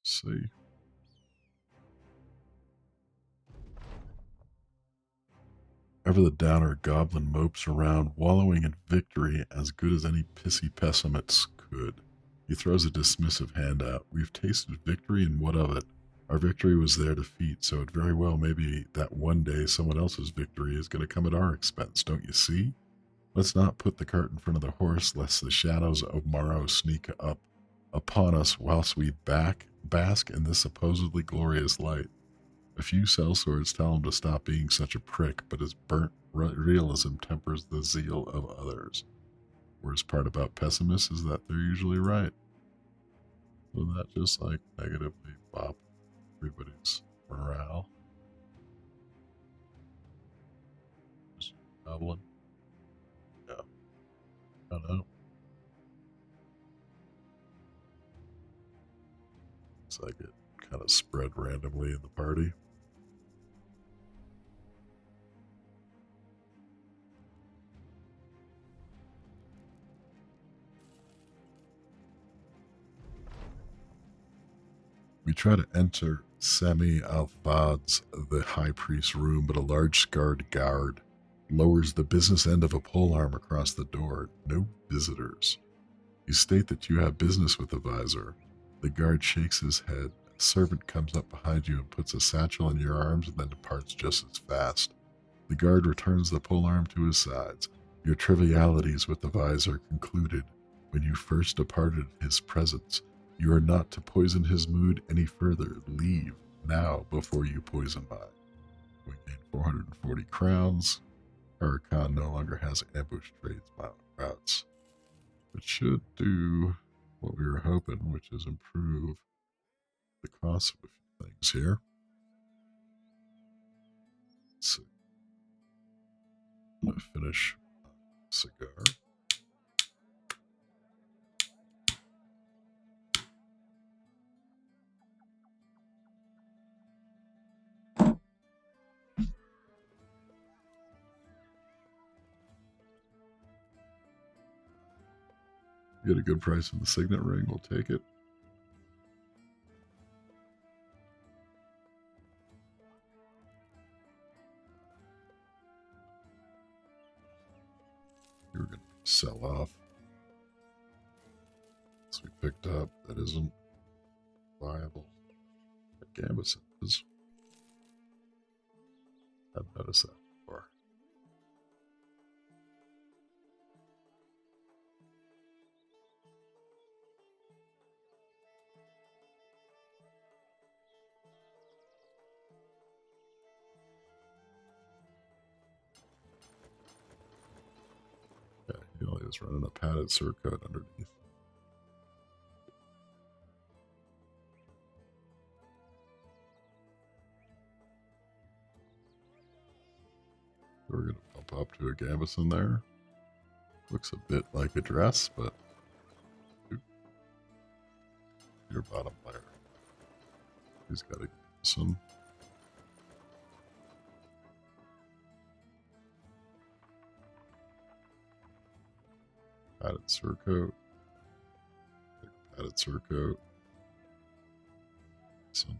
See. Ever the downer goblin mopes around, wallowing in victory as good as any pissy pessimist could. He throws a dismissive hand out. We've tasted victory, and what of it? Our victory was their defeat, so it very well may be that one day someone else's victory is going to come at our expense, don't you see? Let's not put the cart in front of the horse, lest the shadows of morrow sneak up upon us whilst we bask in this supposedly glorious light. A few sellswords tell him to stop being such a prick, but his burnt realism tempers the zeal of others. Worst part about pessimists is that they're usually right. So that just like negatively bop everybody's morale. Just goblin. Yeah. I don't know. It's like it kind of spread randomly in the party. We try to enter Semi Alfad's, the high priest's room, but a large scarred guard lowers the business end of a polearm across the door. No visitors. You state that you have business with the visor. The guard shakes his head. A servant comes up behind you and puts a satchel in your arms and then departs just as fast. The guard returns the polearm to his sides. Your trivialities with the visor concluded when you first departed his presence. You are not to poison his mood any further. Leave now before you poison mine. We gain 440 crowns. Huracan no longer has ambush trades routes. It should do what we were hoping, which is improve the cost of a few things here. Let's see. I'm going to finish cigar. Get a good price in the signet ring, we'll take it. You're going to sell off. So we picked up that isn't viable. That Gambus is. I've noticed that before. Yeah, he only was running a padded surcoat underneath. We're going to bump up to a Gambus in there. Looks a bit like a dress, but your bottom layer. He's got to get this one. Padded surcoat. Padded surcoat. Some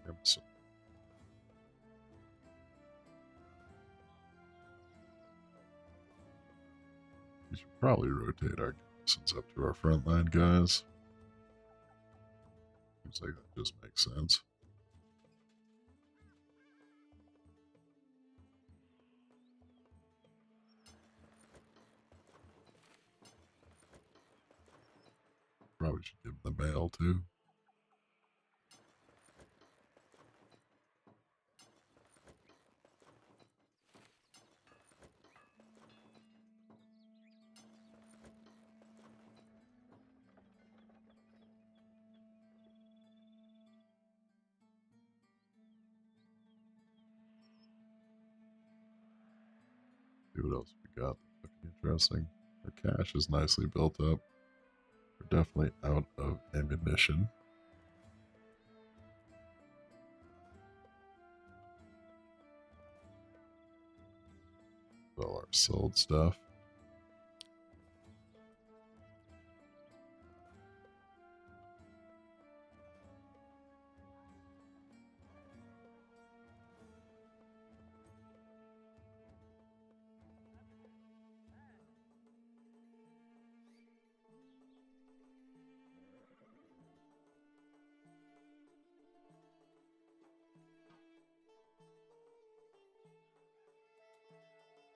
crimson. We should probably rotate our garrisons up to our front line, guys. Seems like that just makes sense. Probably should give them the mail too. See what else we got. Looking interesting. Our cache is nicely built up. We're definitely out of ammunition. All our sold stuff.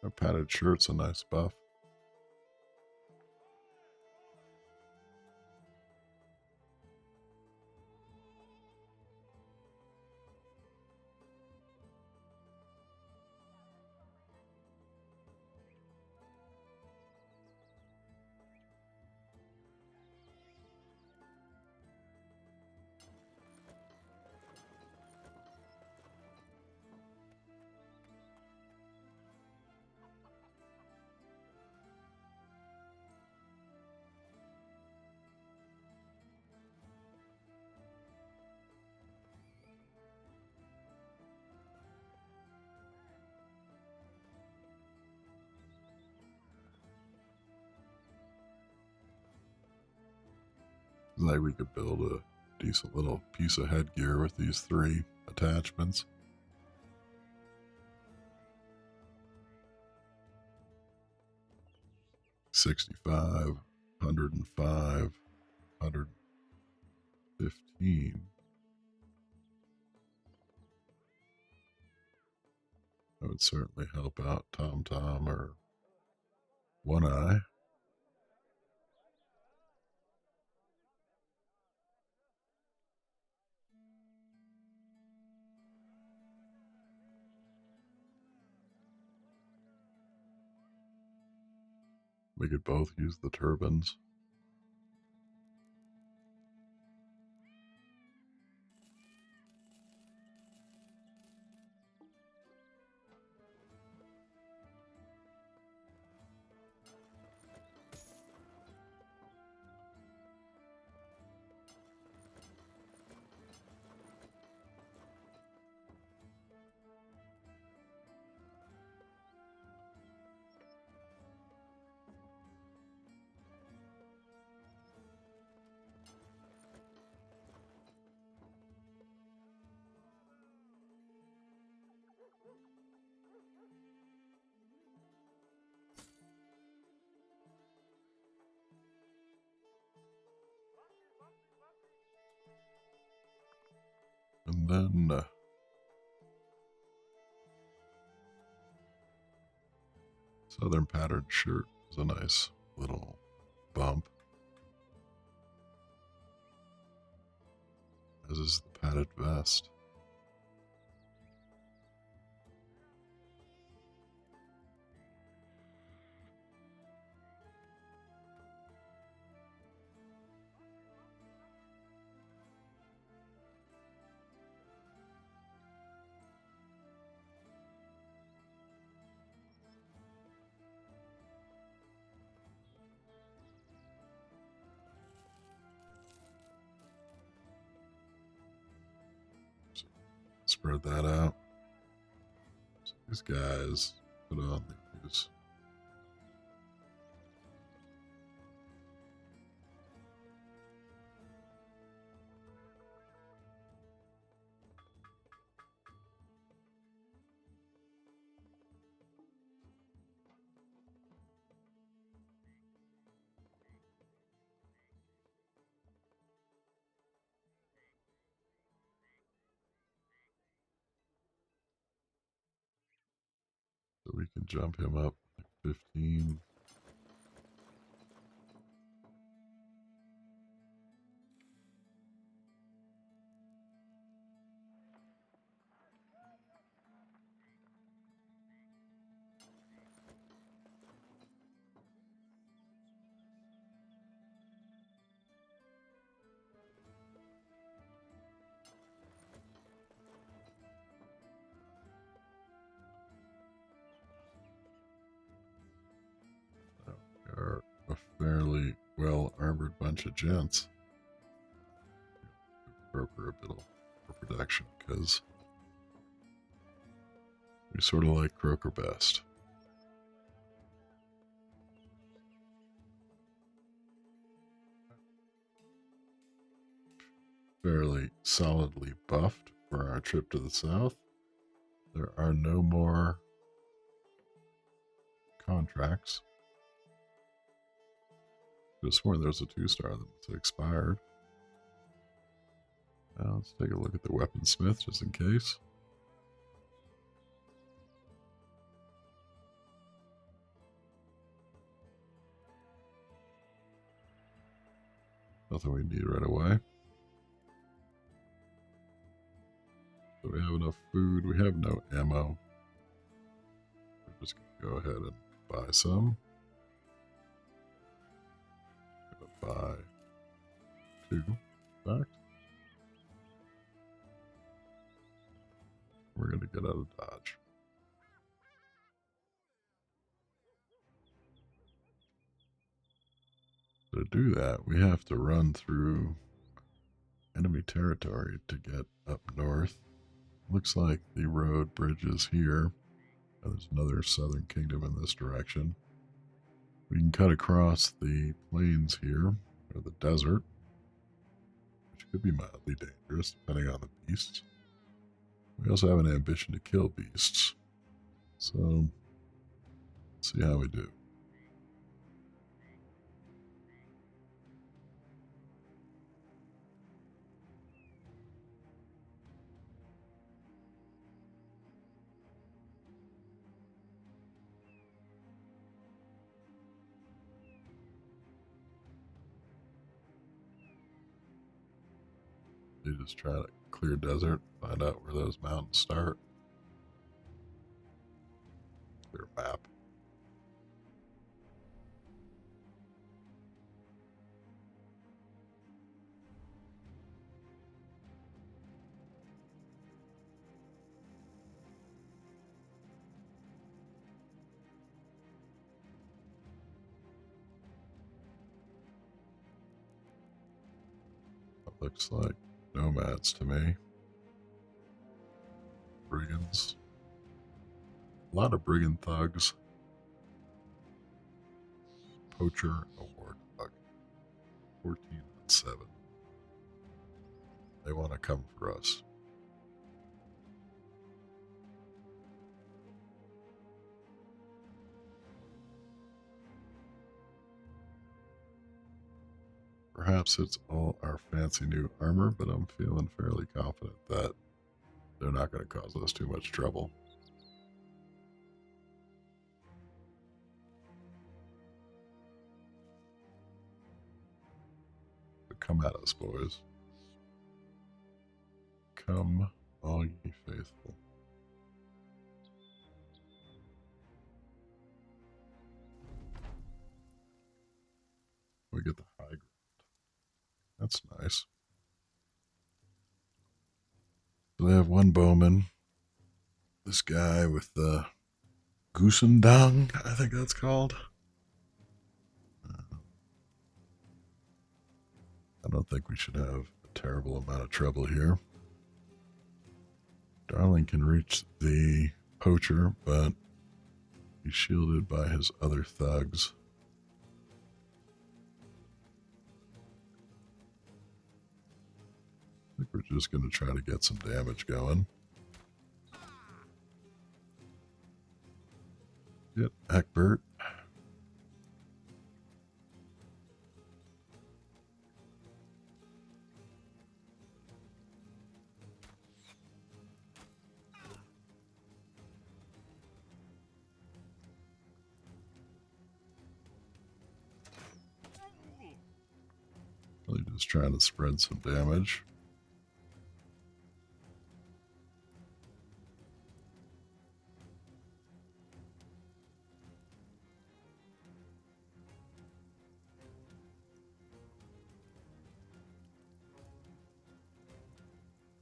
Our padded shirt's a nice buff. Like we could build a decent little piece of headgear with these 3 attachments. $65, $105, $115. That would certainly help out Tom Tom or One Eye. We could both use the turbines. And then Southern patterned shirt is a nice little bump. As is the padded vest. spread that out. So these guys put on these. So we can jump him up like 15. Are a fairly well armored bunch of gents. Broker a bit for protection because we sort of like Croaker best. Fairly solidly buffed for our trip to the south. There are no more contracts. I could have sworn there's a 2-star that's expired. Now let's take a look at the Weaponsmith just in case. Nothing we need right away. Do we have enough food? We have no ammo. We're just going to go ahead and buy some. Going to buy 2, in fact. We're going to get out of Dodge. To do that, we have to run through enemy territory to get up north. Looks like the road bridges here. There's another southern kingdom in this direction. We can cut across the plains here, or the desert, which could be mildly dangerous depending on the beasts. We also have an ambition to kill beasts. So, let's see how we do. You just try to clear desert, find out where those mountains start. Clear map. It looks like nomads to me. Brigands. A lot of brigand thugs. Poacher, a war dog. 14 and 7. They want to come for us. Perhaps it's all our fancy new armor, but I'm feeling fairly confident that they're not going to cause us too much trouble. But come at us, boys. Come, all ye faithful. We get the high ground. That's nice. So they have one bowman. This guy with the Goosendang, I think that's called. I don't think we should have a terrible amount of trouble here. Darling can reach the poacher, but he's shielded by his other thugs. I think we're just going to try to get some damage going. Get Egbert. Really just trying to spread some damage.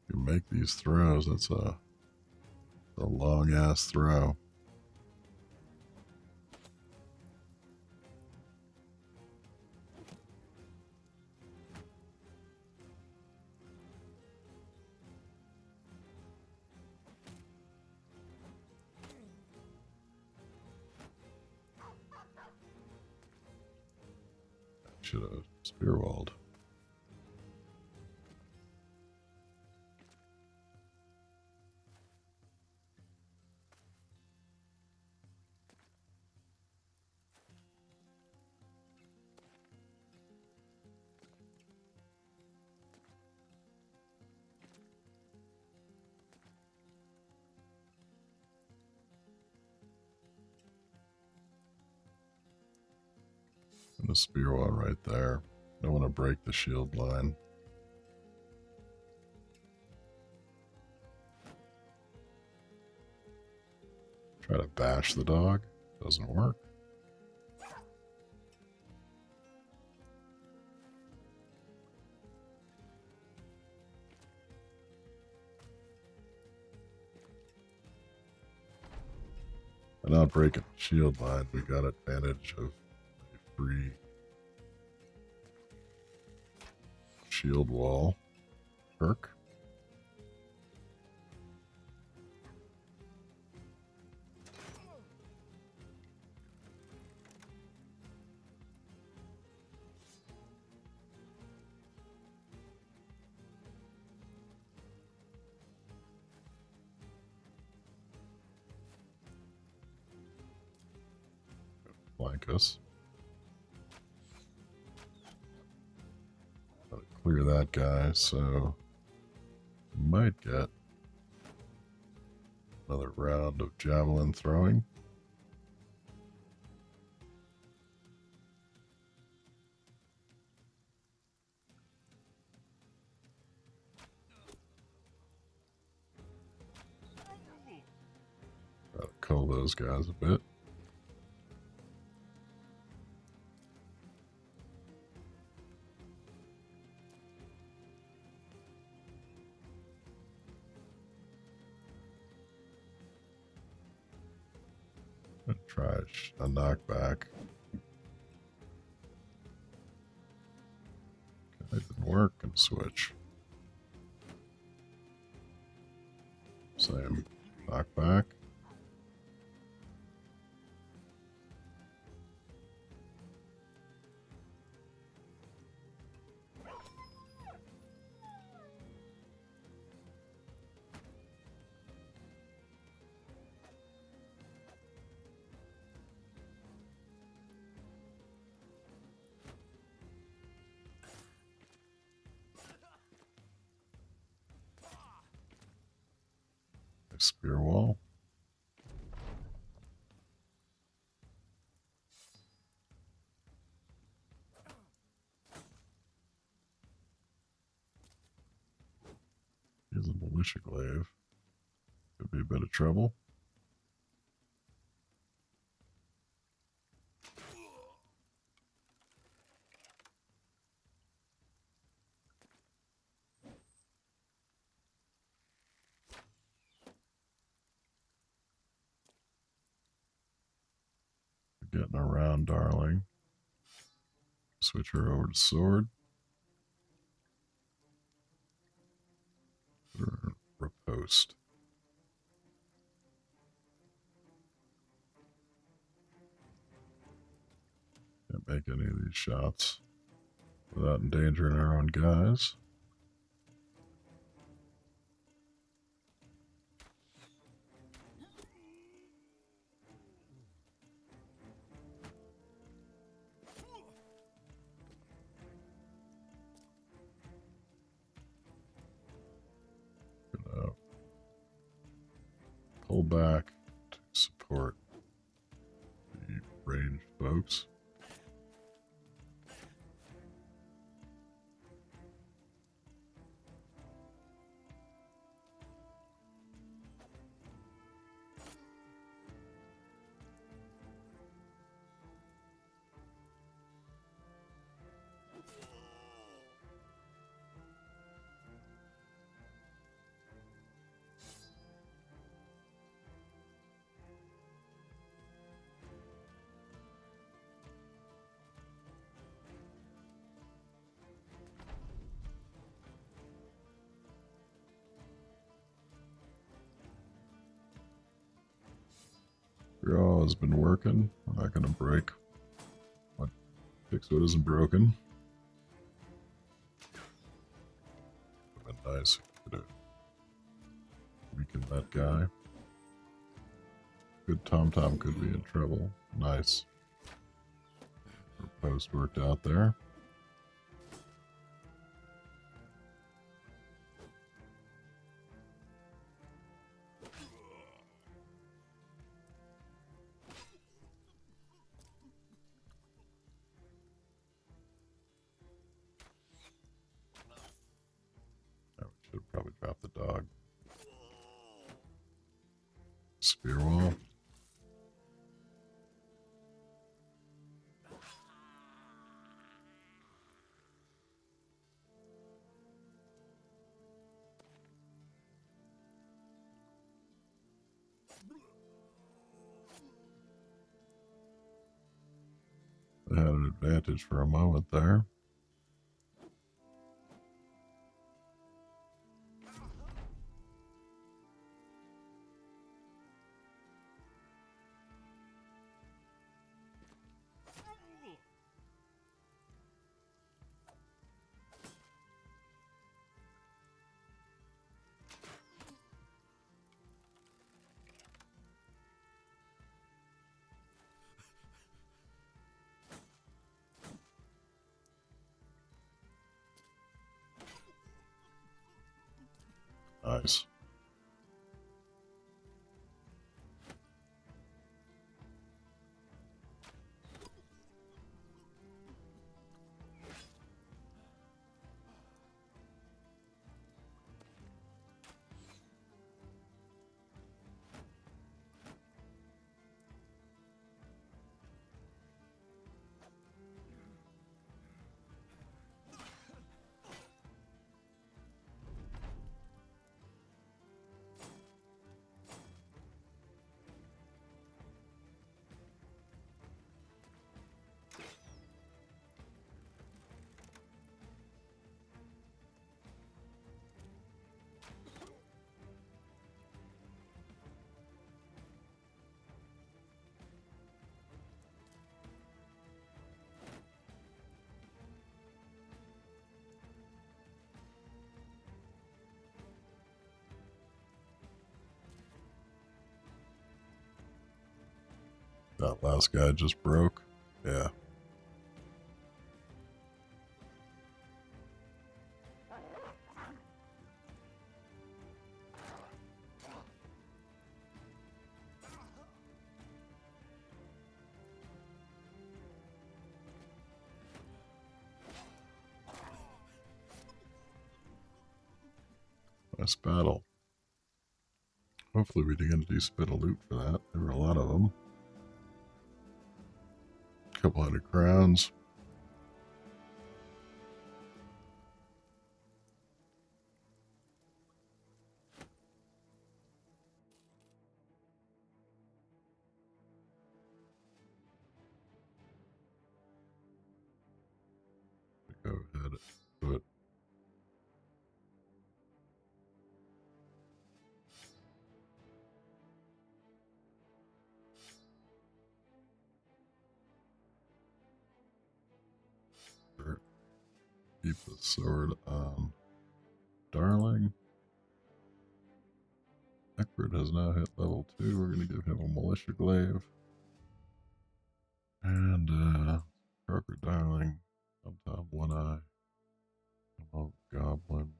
You make these throws, that's a long ass throw. Should have spearwalled. And a spear wall right there. Don't want to break the shield line. Try to bash the dog. Doesn't work. And not breaking the shield line, we got advantage of a free shield wall perk. Flank us. Gotta clear that guy, so we might get another round of javelin throwing. Gotta cull those guys a bit. Try a knockback. That didn't work, and switch. Same knockback. Spear wall. Here's a militia glaive. Could be a bit of trouble. Getting around Darling. Switch her over to sword. Or riposte. make any of these shots without endangering our own guys. Gonna pull back to support the ranged folks. Draw has been working. We're not going to break what fix what isn't broken. Would have been nice if we could have weakened that guy. Good Tom could be in trouble. Nice. Our post worked out there. Should have probably dropped the dog. Spear wall. I had an advantage for a moment there. Nice. That last guy just broke. Yeah. Nice battle. Hopefully we didn't get a decent bit of loot for that. There were a lot of them. A couple hundred crowns. Go ahead and put keep the sword on Darling. Eckford has now hit level 2. We're going to give him a Militia Glaive. And Croker Darling, sometime One Eye, Come Goblin.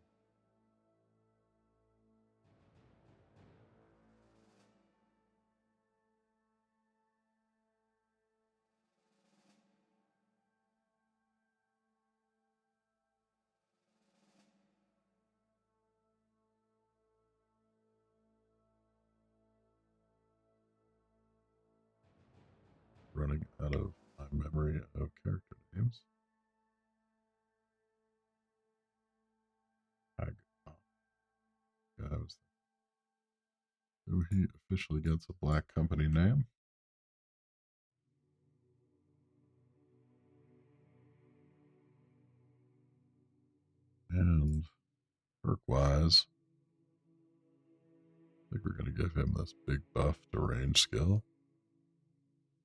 Running out of my memory of character names. So he officially gets a Black Company name. And perk-wise, I think we're going to give him this big buff to range skill.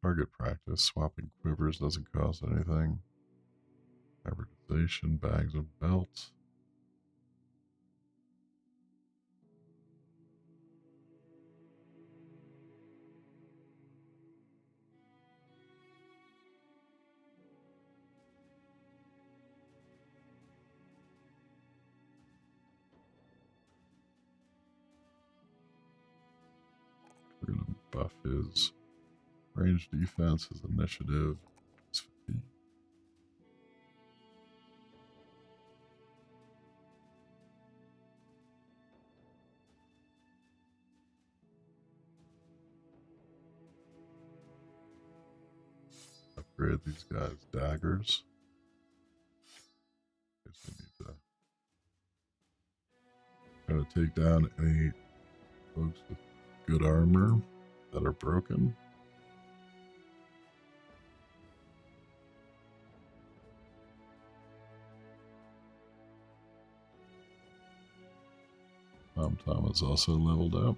Target practice, swapping quivers doesn't cost anything. Hybridization, bags and belts. We're going to buff his range defense, his initiative, his fatigue. Upgrade these guys' daggers. Guess we need to kind of take down any folks with good armor that are broken. Tom is also leveled up.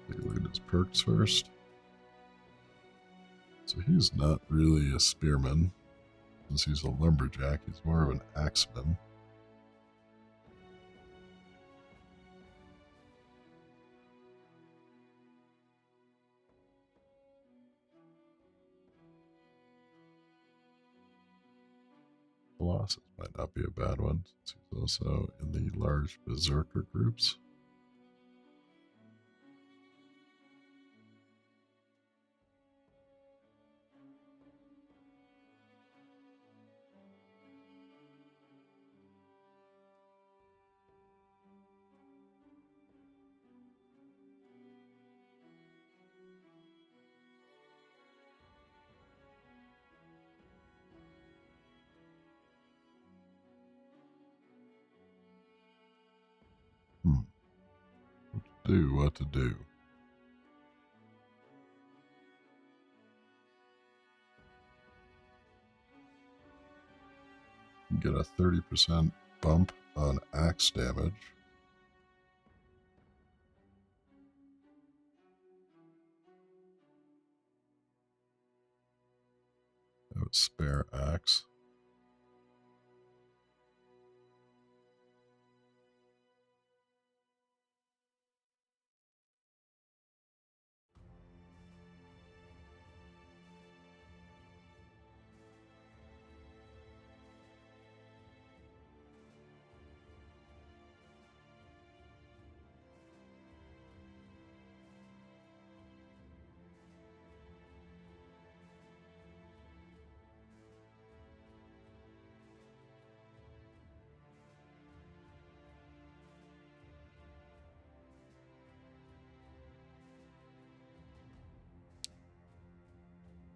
Take a look at his perks first. So he's not really a spearman. Since he's a lumberjack, he's more of an axeman. Colossus might not be a bad one, since he's also in the large berserker groups. What to do. Get a 30% bump on axe damage. Have a spare axe.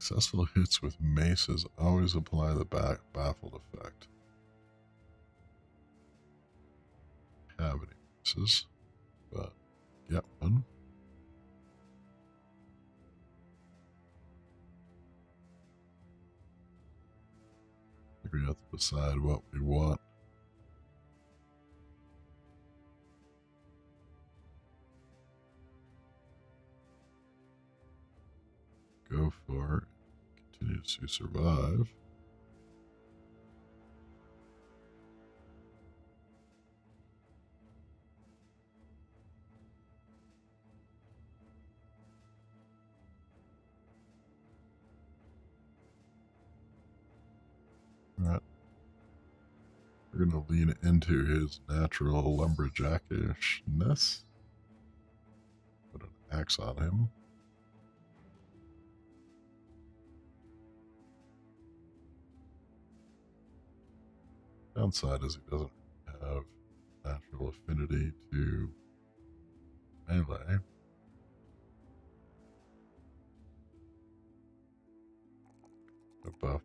Successful hits with maces always apply the baffled effect. Have any maces, but get one. I think we have to decide what we want. Go for it. Continues to survive. We're going to lean into his natural lumberjackishness. Put an axe on him. Downside is he doesn't have natural affinity to melee. A buff.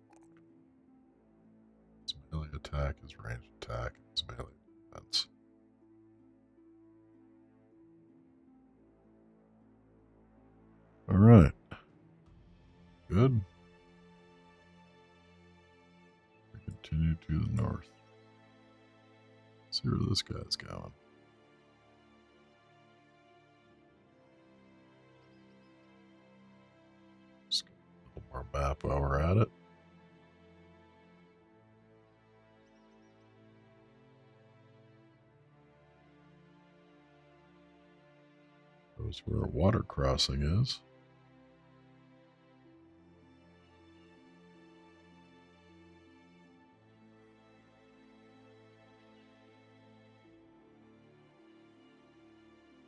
His melee attack, his ranged attack, his melee defense. Alright. Good. We continue to the north. See where this guy's going. Just get a little more map while we're at it. Shows where a water crossing is.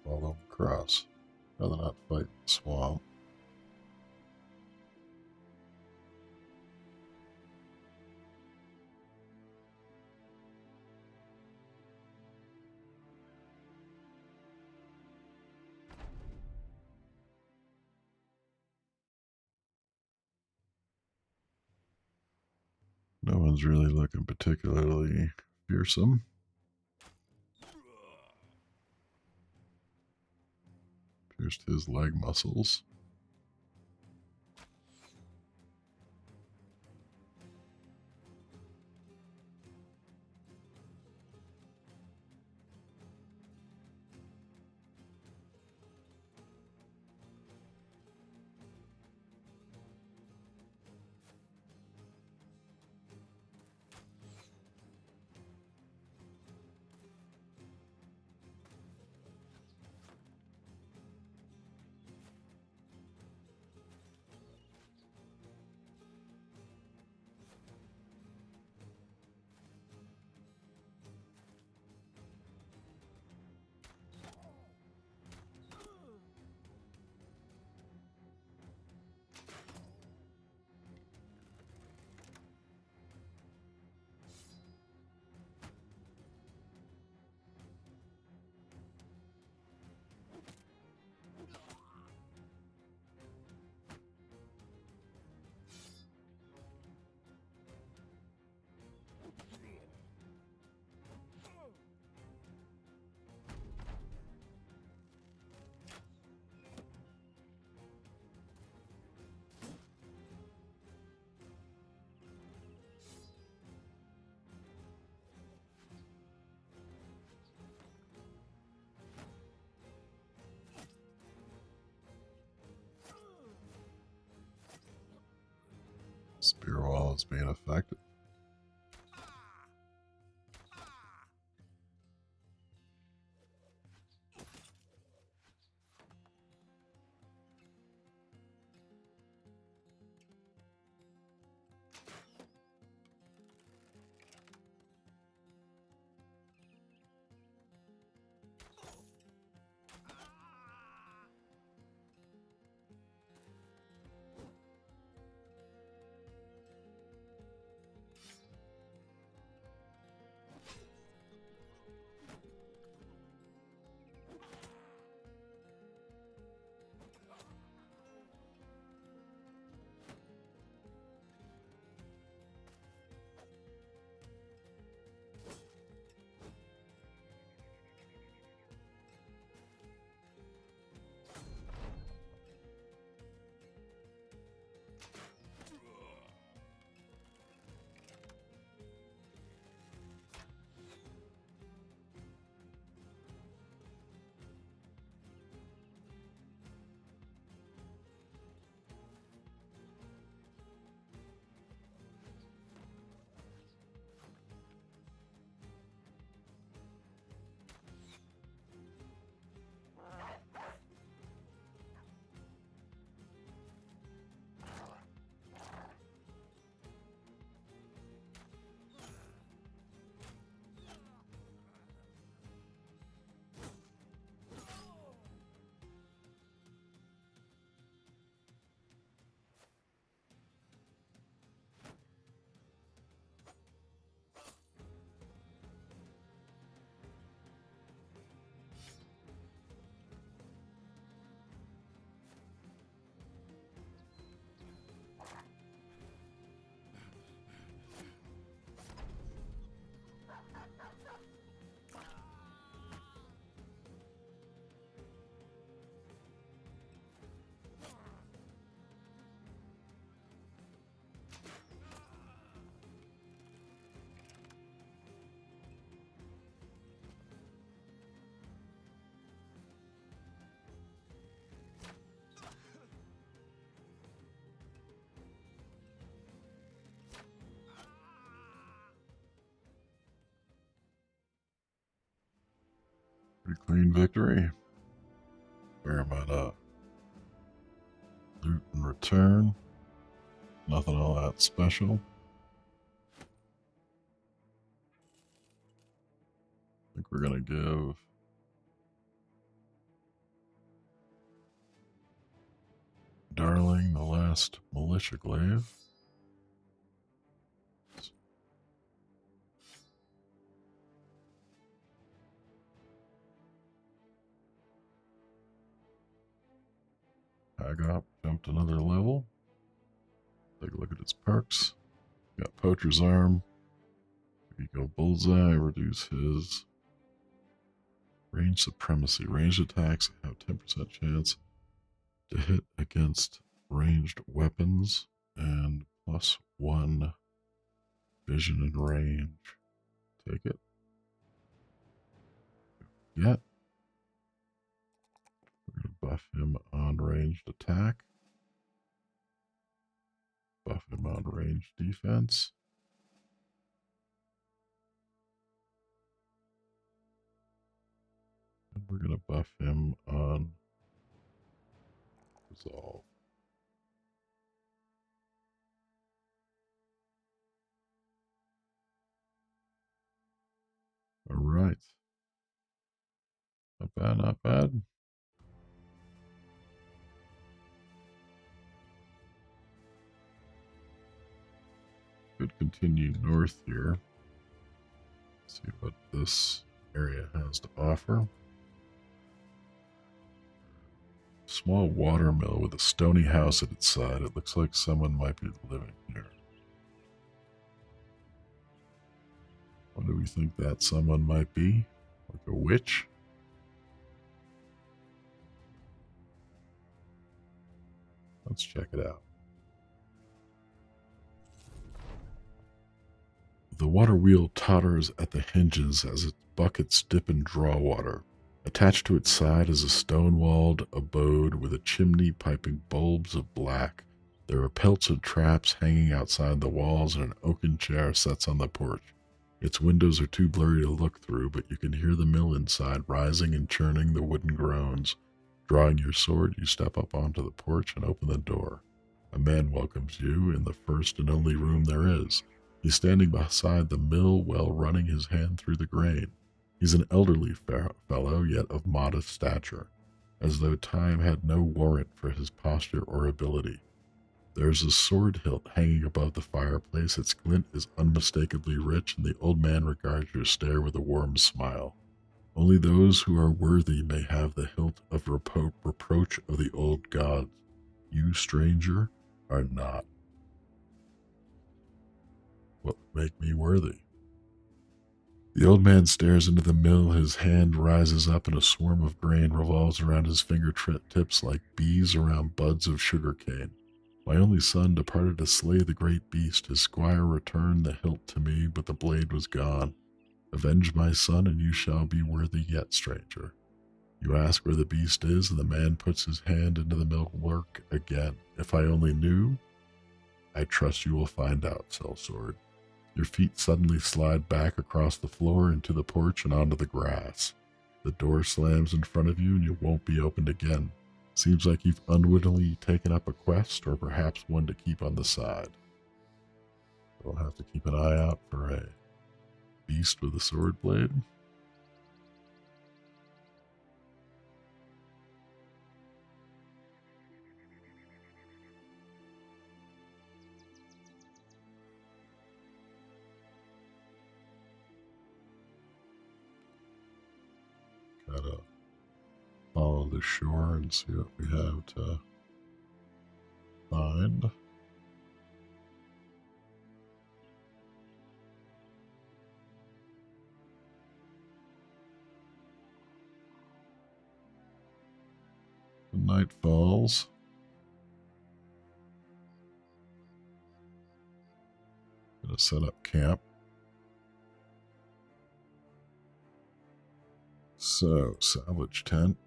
Follow them across. Rather not fight the swamp. No one's really looking particularly fearsome. Pierced his leg muscles. Spear wall is being affected. Pretty clean victory. Fair amount of loot in return. Nothing all that special. I think we're going to give Darling the last militia glaive. Hagop jumped another level. Take a look at his perks. Got Poacher's Arm. We go Bullseye, reduce his range supremacy. Ranged attacks have 10% chance to hit against ranged weapons and +1 vision and range. Take it. Yeah. We're going to buff him on ranged attack. Buff him on ranged defense. And we're going to buff him on resolve. All right. Not bad, not bad. Could continue north here. See what this area has to offer. Small water mill with a stony house at its side. It looks like someone might be living here. What do we think that someone might be? Like a witch? Let's check it out. The water wheel totters at the hinges as its buckets dip and draw water. Attached to its side is a stone-walled abode with a chimney piping bulbs of black. There are pelted traps hanging outside the walls, and an oaken chair sits on the porch. Its windows are too blurry to look through, but you can hear the mill inside rising and churning the wooden groans. Drawing your sword, you step up onto the porch and open the door. A man welcomes you in the first and only room there is. He's standing beside the mill while running his hand through the grain. He's an elderly fellow, yet of modest stature, as though time had no warrant for his posture or ability. There's a sword hilt hanging above the fireplace. Its glint is unmistakably rich, and the old man regards your stare with a warm smile. Only those who are worthy may have the hilt of reproach of the old gods. You, stranger, are not. What would make me worthy? The old man stares into the mill. His hand rises up, and a swarm of grain revolves around his fingertips like bees around buds of sugarcane. My only son departed to slay the great beast. His squire returned the hilt to me, but the blade was gone. Avenge my son, and you shall be worthy yet, stranger. You ask where the beast is, and the man puts his hand into the millwork again. If I only knew, I trust you will find out, sellsword. Your feet suddenly slide back across the floor into the porch and onto the grass. The door slams in front of you and it won't be opened again. Seems like you've unwittingly taken up a quest, or perhaps one to keep on the side. We'll have to keep an eye out for a beast with a sword blade. Gotta follow the shore and see what we have to find. The night falls. Gonna set up camp. So, salvage tent.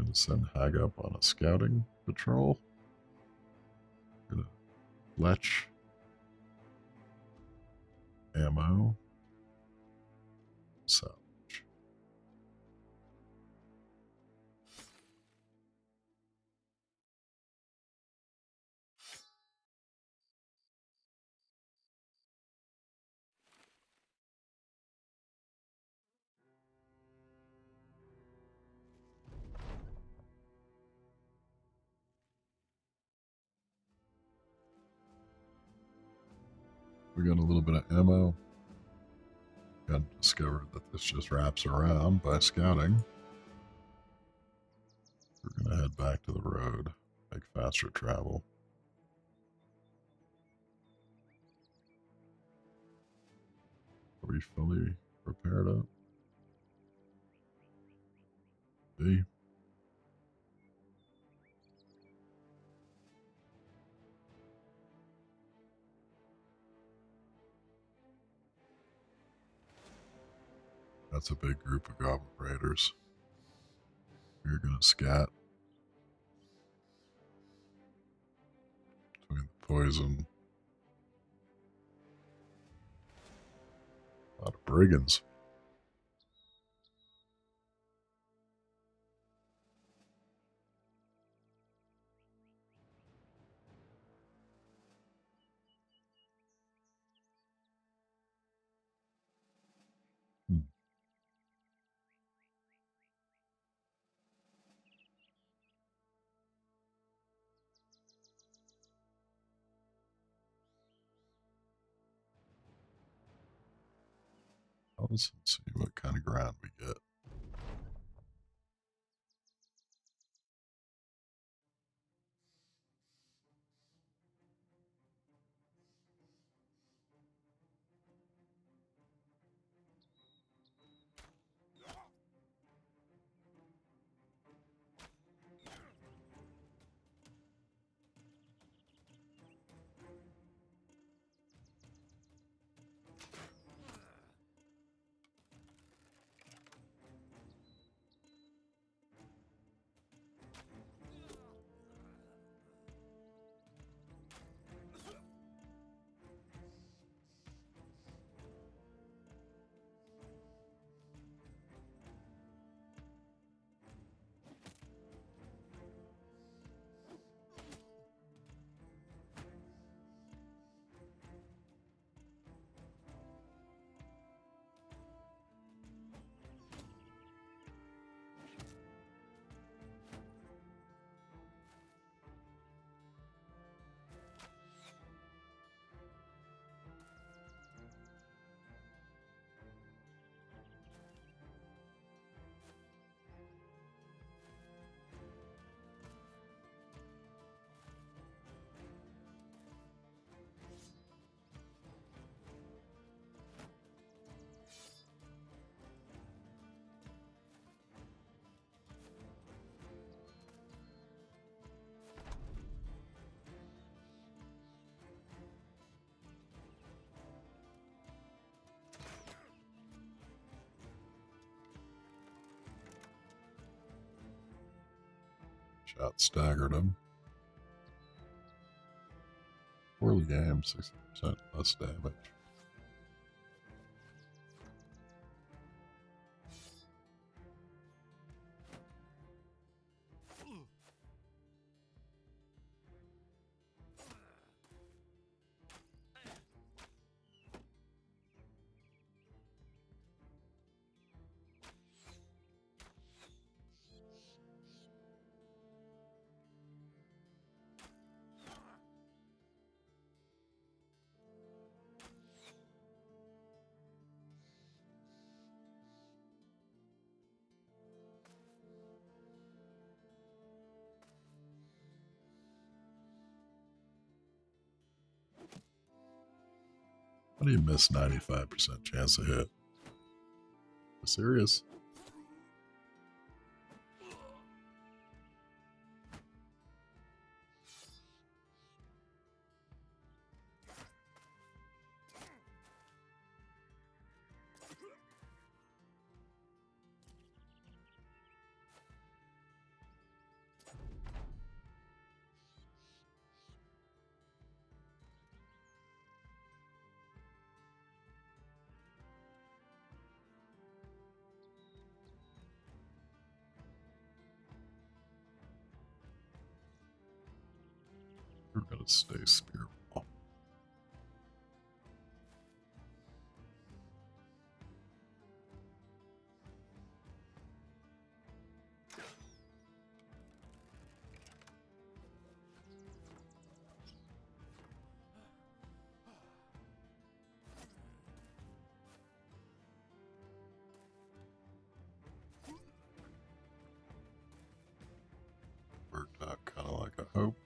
Gonna send Hag up on a scouting patrol. Gonna Fletch. Ammo. Salvage. We got a little bit of ammo. Got discovered that this just wraps around by scouting. We're going to head back to the road, make faster travel. Are we fully prepared up? B. That's a big group of goblin raiders. We're going to scat between the poison. A lot of brigands. Let's see what kind of ground we get. Shot staggered him. Poorly aimed, 60% less damage. How do you miss 95% chance to hit? Serious? We're gonna stay spirit wall. Worked out kind of like I hoped.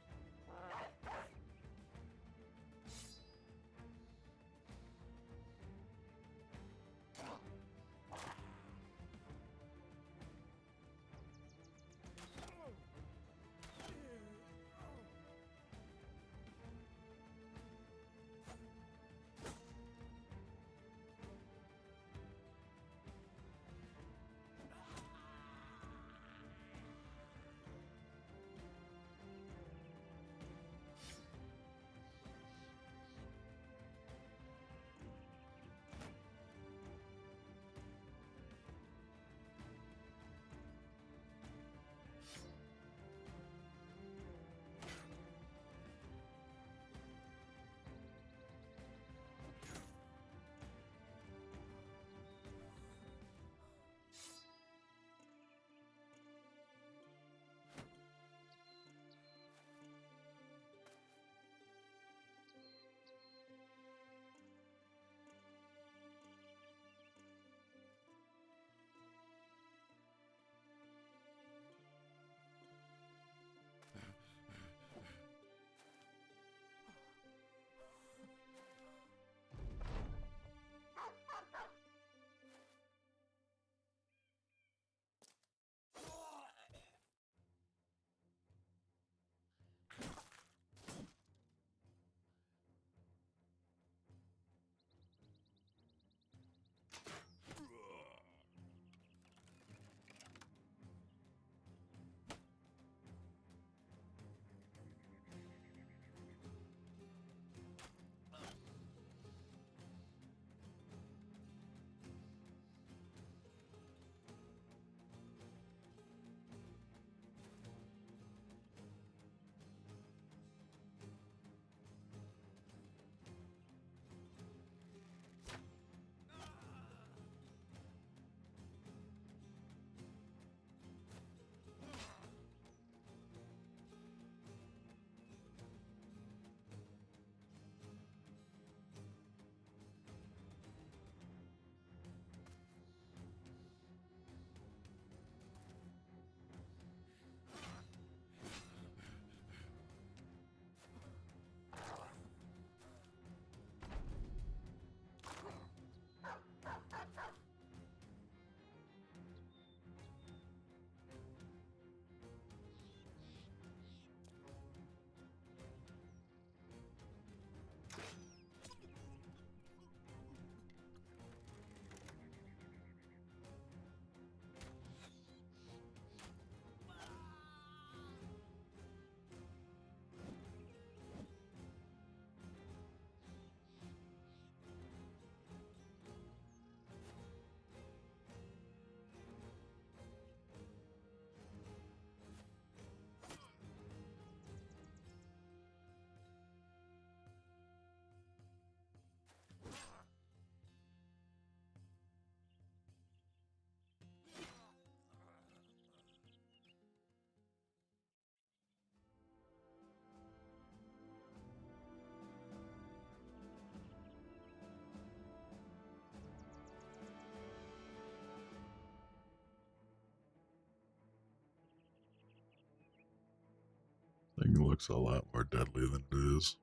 Thing looks a lot more deadly than it is.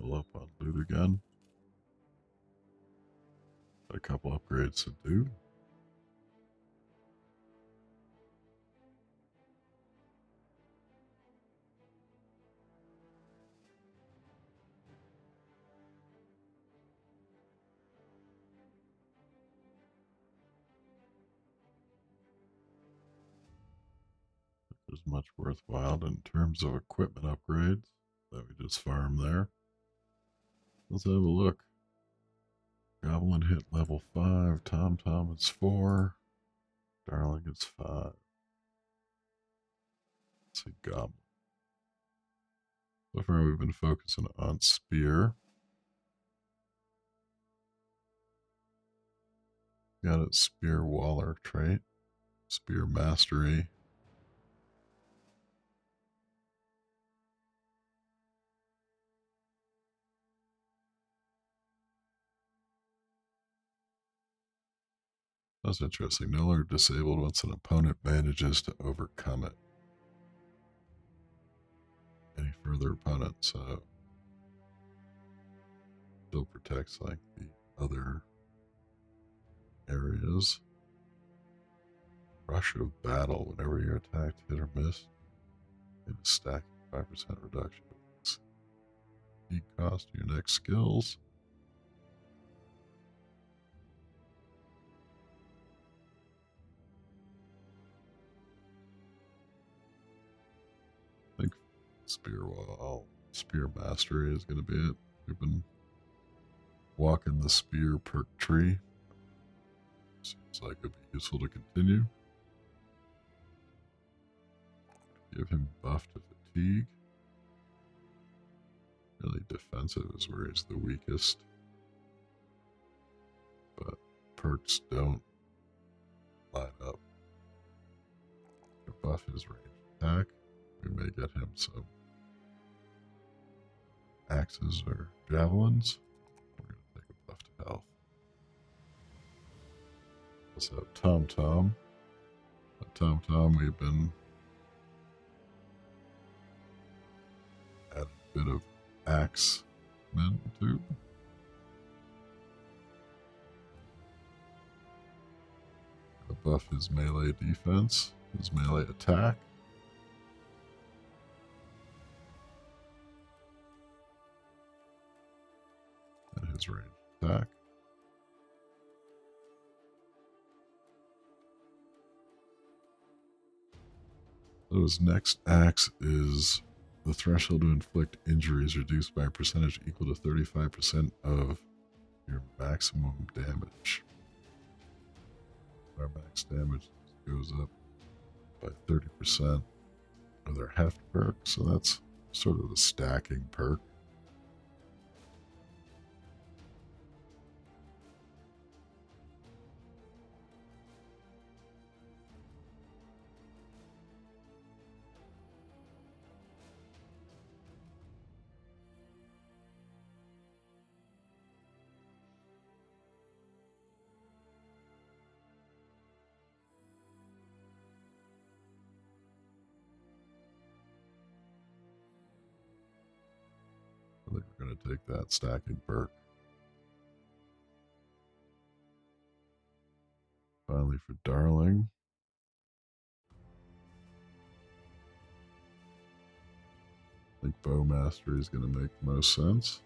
Pull up on loot again. Got a couple upgrades to do. There's much worthwhile in terms of equipment upgrades that we just farmed there. Let's have a look. Goblin hit level 5. Tom is 4. Darling is 5. Let's see, Goblin. So far, we've been focusing on Spear. Got a Spear Waller trait, Spear Mastery. That's interesting. No longer disabled once an opponent manages to overcome it. Any further opponents still protects like the other areas. Rush of Battle. Whenever you're attacked, hit or miss, get a stack 5% reduction. Key cost of your next skills. I think Spear Mastery is going to be it. We've been walking the Spear perk tree. Seems like it'd be useful to continue. Give him buff to fatigue. Really defensive is where he's the weakest. But perks don't line up. To buff his range attack, we may get him some axes or javelins. We're going to take a buff to health. Let's have Tom Tom. Tom Tom, we've been adding a bit of axe men too. Buff his melee defense, his melee attack. And his range attack. So his next axe is the threshold to inflict injuries reduced by a percentage equal to 35% of your maximum damage. Our max damage goes up by 30% of their heft perk, so that's sort of the stacking perk. I think we're going to take that stacking perk. Finally, for Darling, I think Bow Mastery is going to make the most sense.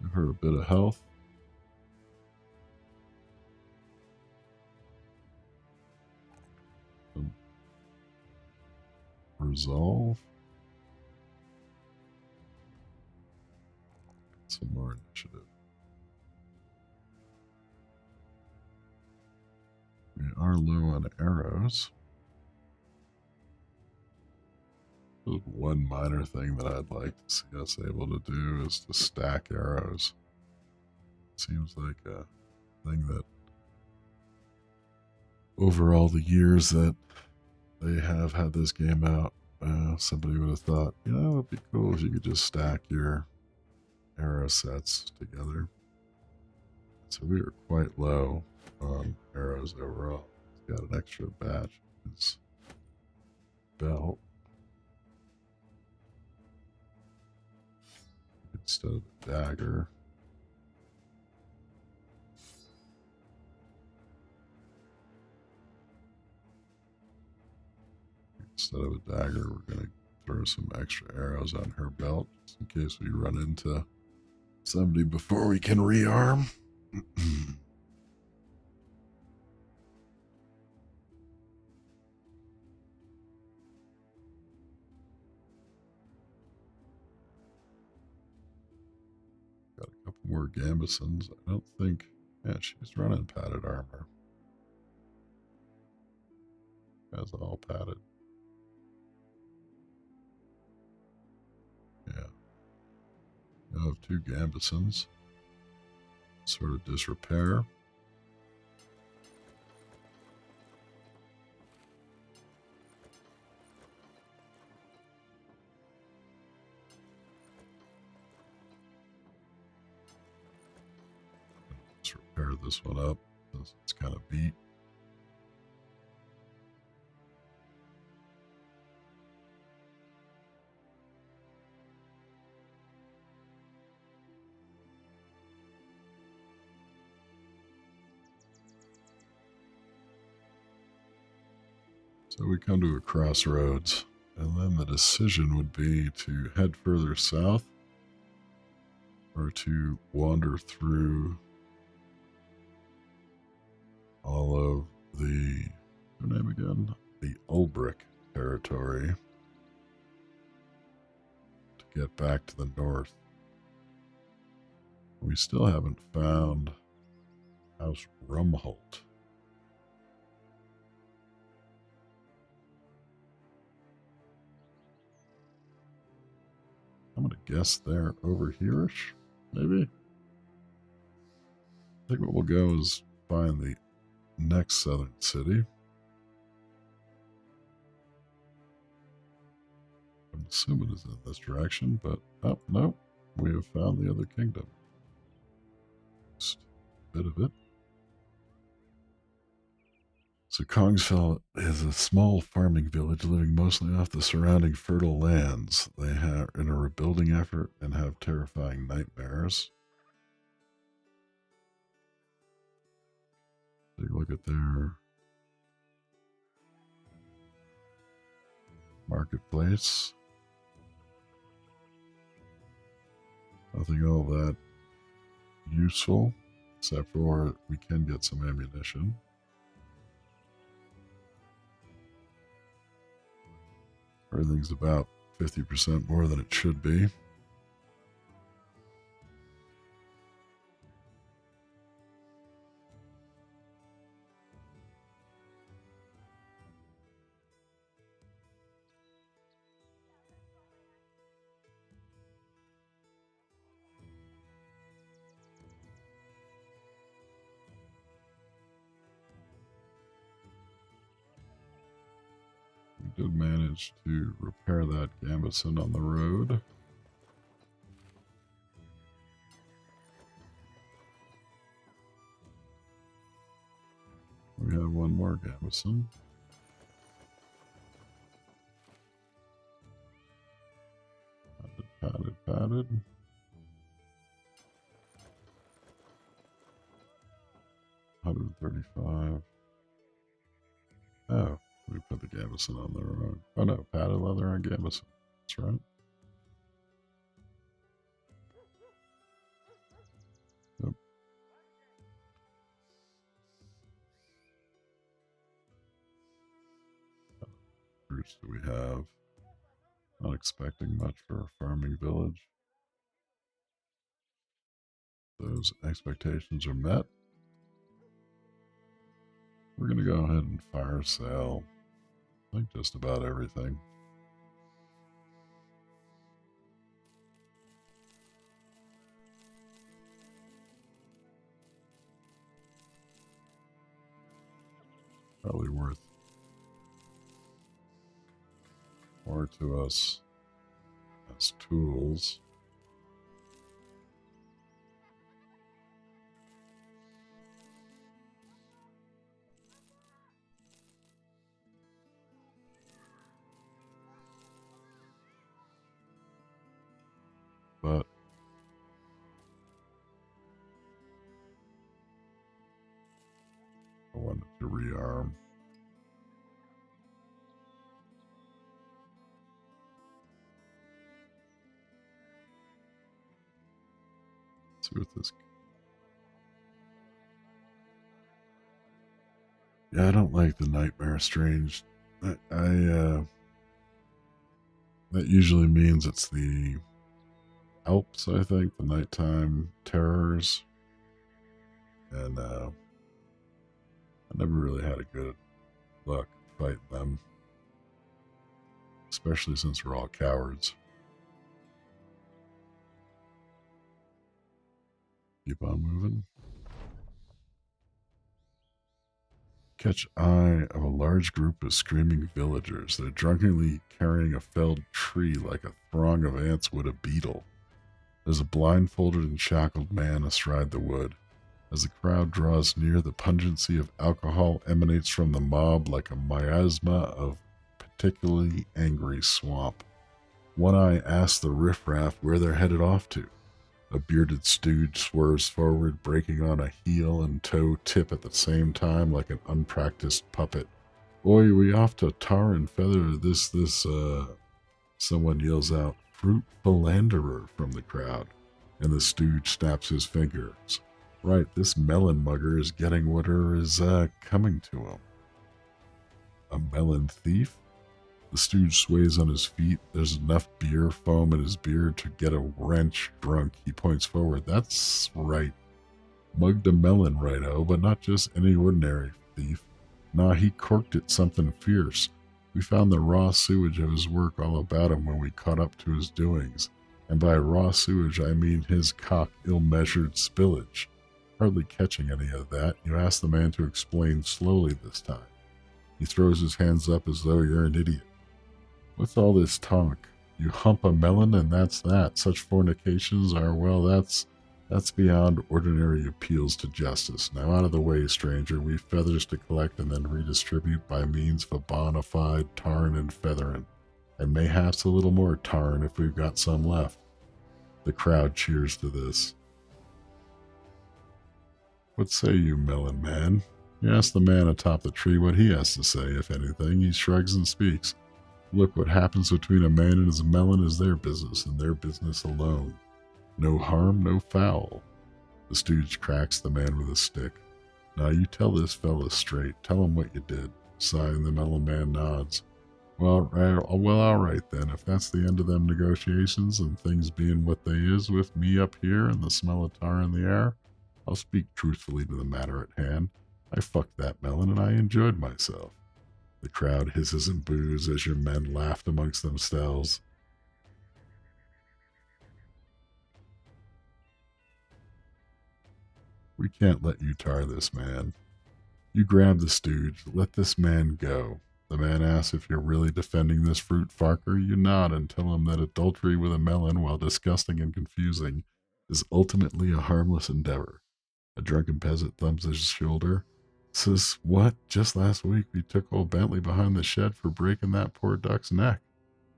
Give her a bit of health. Some resolve. Some more initiative. We are low on arrows. One minor thing that I'd like to see us able to do is to stack arrows. Seems like a thing that over all the years that they have had this game out, somebody would have thought, you know, it'd be cool if you could just stack your arrow sets together. So we are quite low on arrows overall. He's got an extra badge in his belt instead of a dagger. Instead of a dagger, we're going to throw some extra arrows on her belt just in case we run into somebody before we can rearm. more gambesons. I don't think... Yeah, she's running padded armor. That's all padded. Yeah. I have 2 gambesons. Sort of disrepair. Let's repair this one up. It's kind of beat. So we come to a crossroads, and then the decision would be to head further south or to wander through all of the, what's her name again? The Ulbrich territory to get back to the north. We still haven't found House Rumholt. I'm going to guess they're over here-ish, maybe? I think what we'll go is find the next southern city. I'm assuming it's in this direction, but oh, no. We have found the other kingdom. Just a bit of it. So Kongsfell is a small farming village living mostly off the surrounding fertile lands. They are in a rebuilding effort and have terrifying nightmares. Take a look at their marketplace. Nothing all that useful, except for we can get some ammunition. Everything's about 50% more than it should be. We did manage to repair that gambeson on the road. We have one more gambeson. Padded. 135. Oh, we put the gambeson on the wrong. Oh no, padded leather on gambeson. That's right. Yep. Fruits do we have? Not expecting much for a farming village. Those expectations are met. We're going to go ahead and fire sale, I think, just about everything. Probably worth more to us as tools. But I wanted to rearm. Let's see what this. Yeah, I don't like the Nightmare Strange. That usually means it's the Alps, I think, the nighttime terrors. And I never really had a good luck fighting them, especially since we're all cowards. Keep on moving. Catch eye of a large group of screaming villagers. They're drunkenly carrying a felled tree like a throng of ants would a beetle. There's a blindfolded and shackled man astride the wood. As the crowd draws near, the pungency of alcohol emanates from the mob like a miasma of particularly angry swamp. One Eye asks the riffraff where they're headed off to. A bearded stooge swerves forward, breaking on a heel and toe tip at the same time like an unpracticed puppet. Oi, we off to tar and feather this, someone yells out, fruit philanderer from the crowd, and the stooge snaps his fingers. Right, this melon mugger is getting whatever is coming to him. A melon thief? The stooge sways on his feet. There's enough beer foam in his beard to get a wrench drunk. He points forward. That's right. Mugged a melon, righto, but not just any ordinary thief. Nah, he corked it something fierce. We found the raw sewage of his work all about him when we caught up to his doings. And by raw sewage, I mean his cock ill-measured spillage. Hardly catching any of that, you ask the man to explain slowly this time. He throws his hands up as though you're an idiot. What's all this talk? You hump a melon and that's that. Such fornications are, well, that's beyond ordinary appeals to justice. Now out of the way, stranger. We've feathers to collect and then redistribute by means of a bona fide tarn and feathering. And mayhaps a little more tarn if we've got some left. The crowd cheers to this. What say you, melon man? You ask the man atop the tree what he has to say, if anything. He shrugs and speaks. Look, what happens between a man and his melon is their business, and their business alone. No harm, no foul. The stooge cracks the man with a stick. Now you tell this fella straight. Tell him what you did. Sighing, the melon man nods. Well, all right then. If that's the end of them negotiations and things being what they is with me up here and the smell of tar in the air, I'll speak truthfully to the matter at hand. I fucked that melon and I enjoyed myself. The crowd hisses and boos as your men laughed amongst themselves. We can't let you tar this man. You grab the stooge. Let this man go. The man asks if you're really defending this fruit farker. You nod and tell him that adultery with a melon, while disgusting and confusing, is ultimately a harmless endeavor. A drunken peasant thumbs his shoulder. Says, what? Just last week we took old Bentley behind the shed for breaking that poor duck's neck.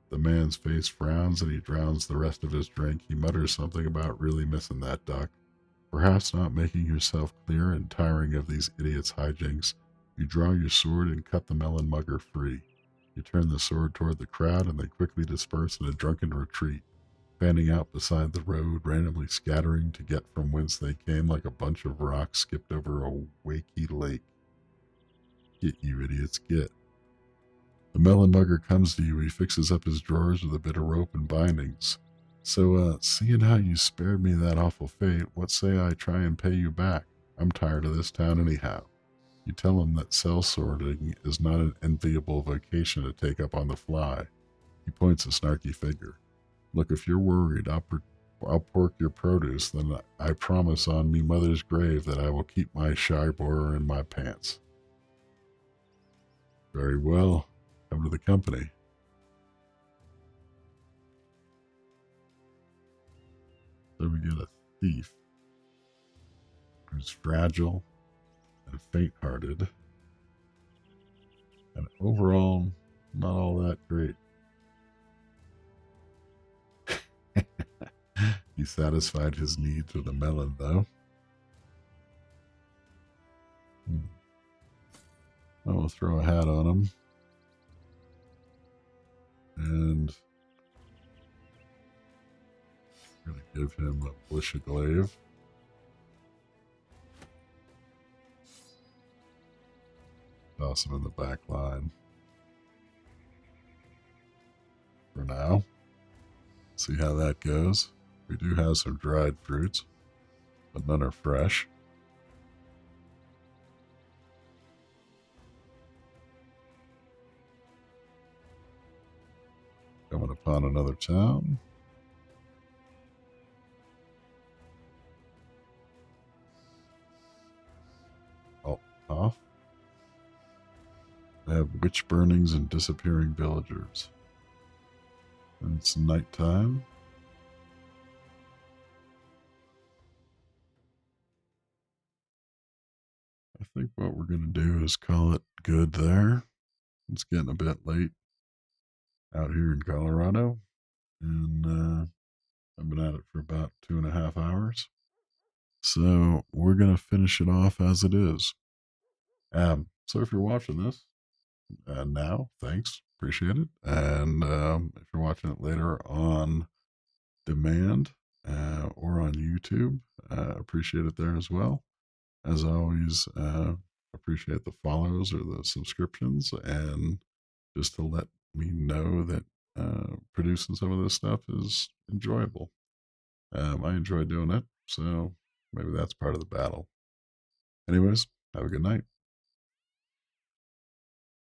The man's face frowns and he drowns the rest of his drink. He mutters something about really missing that duck. Perhaps not making yourself clear and tiring of these idiots' hijinks, you draw your sword and cut the melon mugger free. You turn the sword toward the crowd and they quickly disperse in a drunken retreat, fanning out beside the road, randomly scattering to get from whence they came like a bunch of rocks skipped over a wakey lake. Get, you idiots, get. The melon mugger comes to you. He fixes up his drawers with a bit of rope and bindings. So, seeing how you spared me that awful fate, what say I try and pay you back? I'm tired of this town anyhow. You tell him that cell sorting is not an enviable vocation to take up on the fly. He points a snarky finger. Look, if you're worried, I'll pork your produce, then I promise on me mother's grave that I will keep my shy borer in my pants. Very well. Come to the company. So we get a thief who's fragile and faint-hearted, and overall not all that great. He satisfied his needs with a melon, though. I will throw a hat on him and really give him a bush of glaive. Toss him in the back line for now. See how that goes. We do have some dried fruits, but none are fresh. Coming upon another town. Oh, off. I have witch burnings and disappearing villagers. And it's nighttime. I think what we're going to do is call it good there. It's getting a bit late out here in Colorado. And I've been at it for about 2.5 hours. So we're going to finish it off as it is. So if you're watching this now, thanks. Appreciate it. And if you're watching it later on demand or on YouTube, appreciate it there as well. As always, appreciate the follows or the subscriptions, and just to let me know that producing some of this stuff is enjoyable. I enjoy doing it, so maybe that's part of the battle. Anyways, have a good night.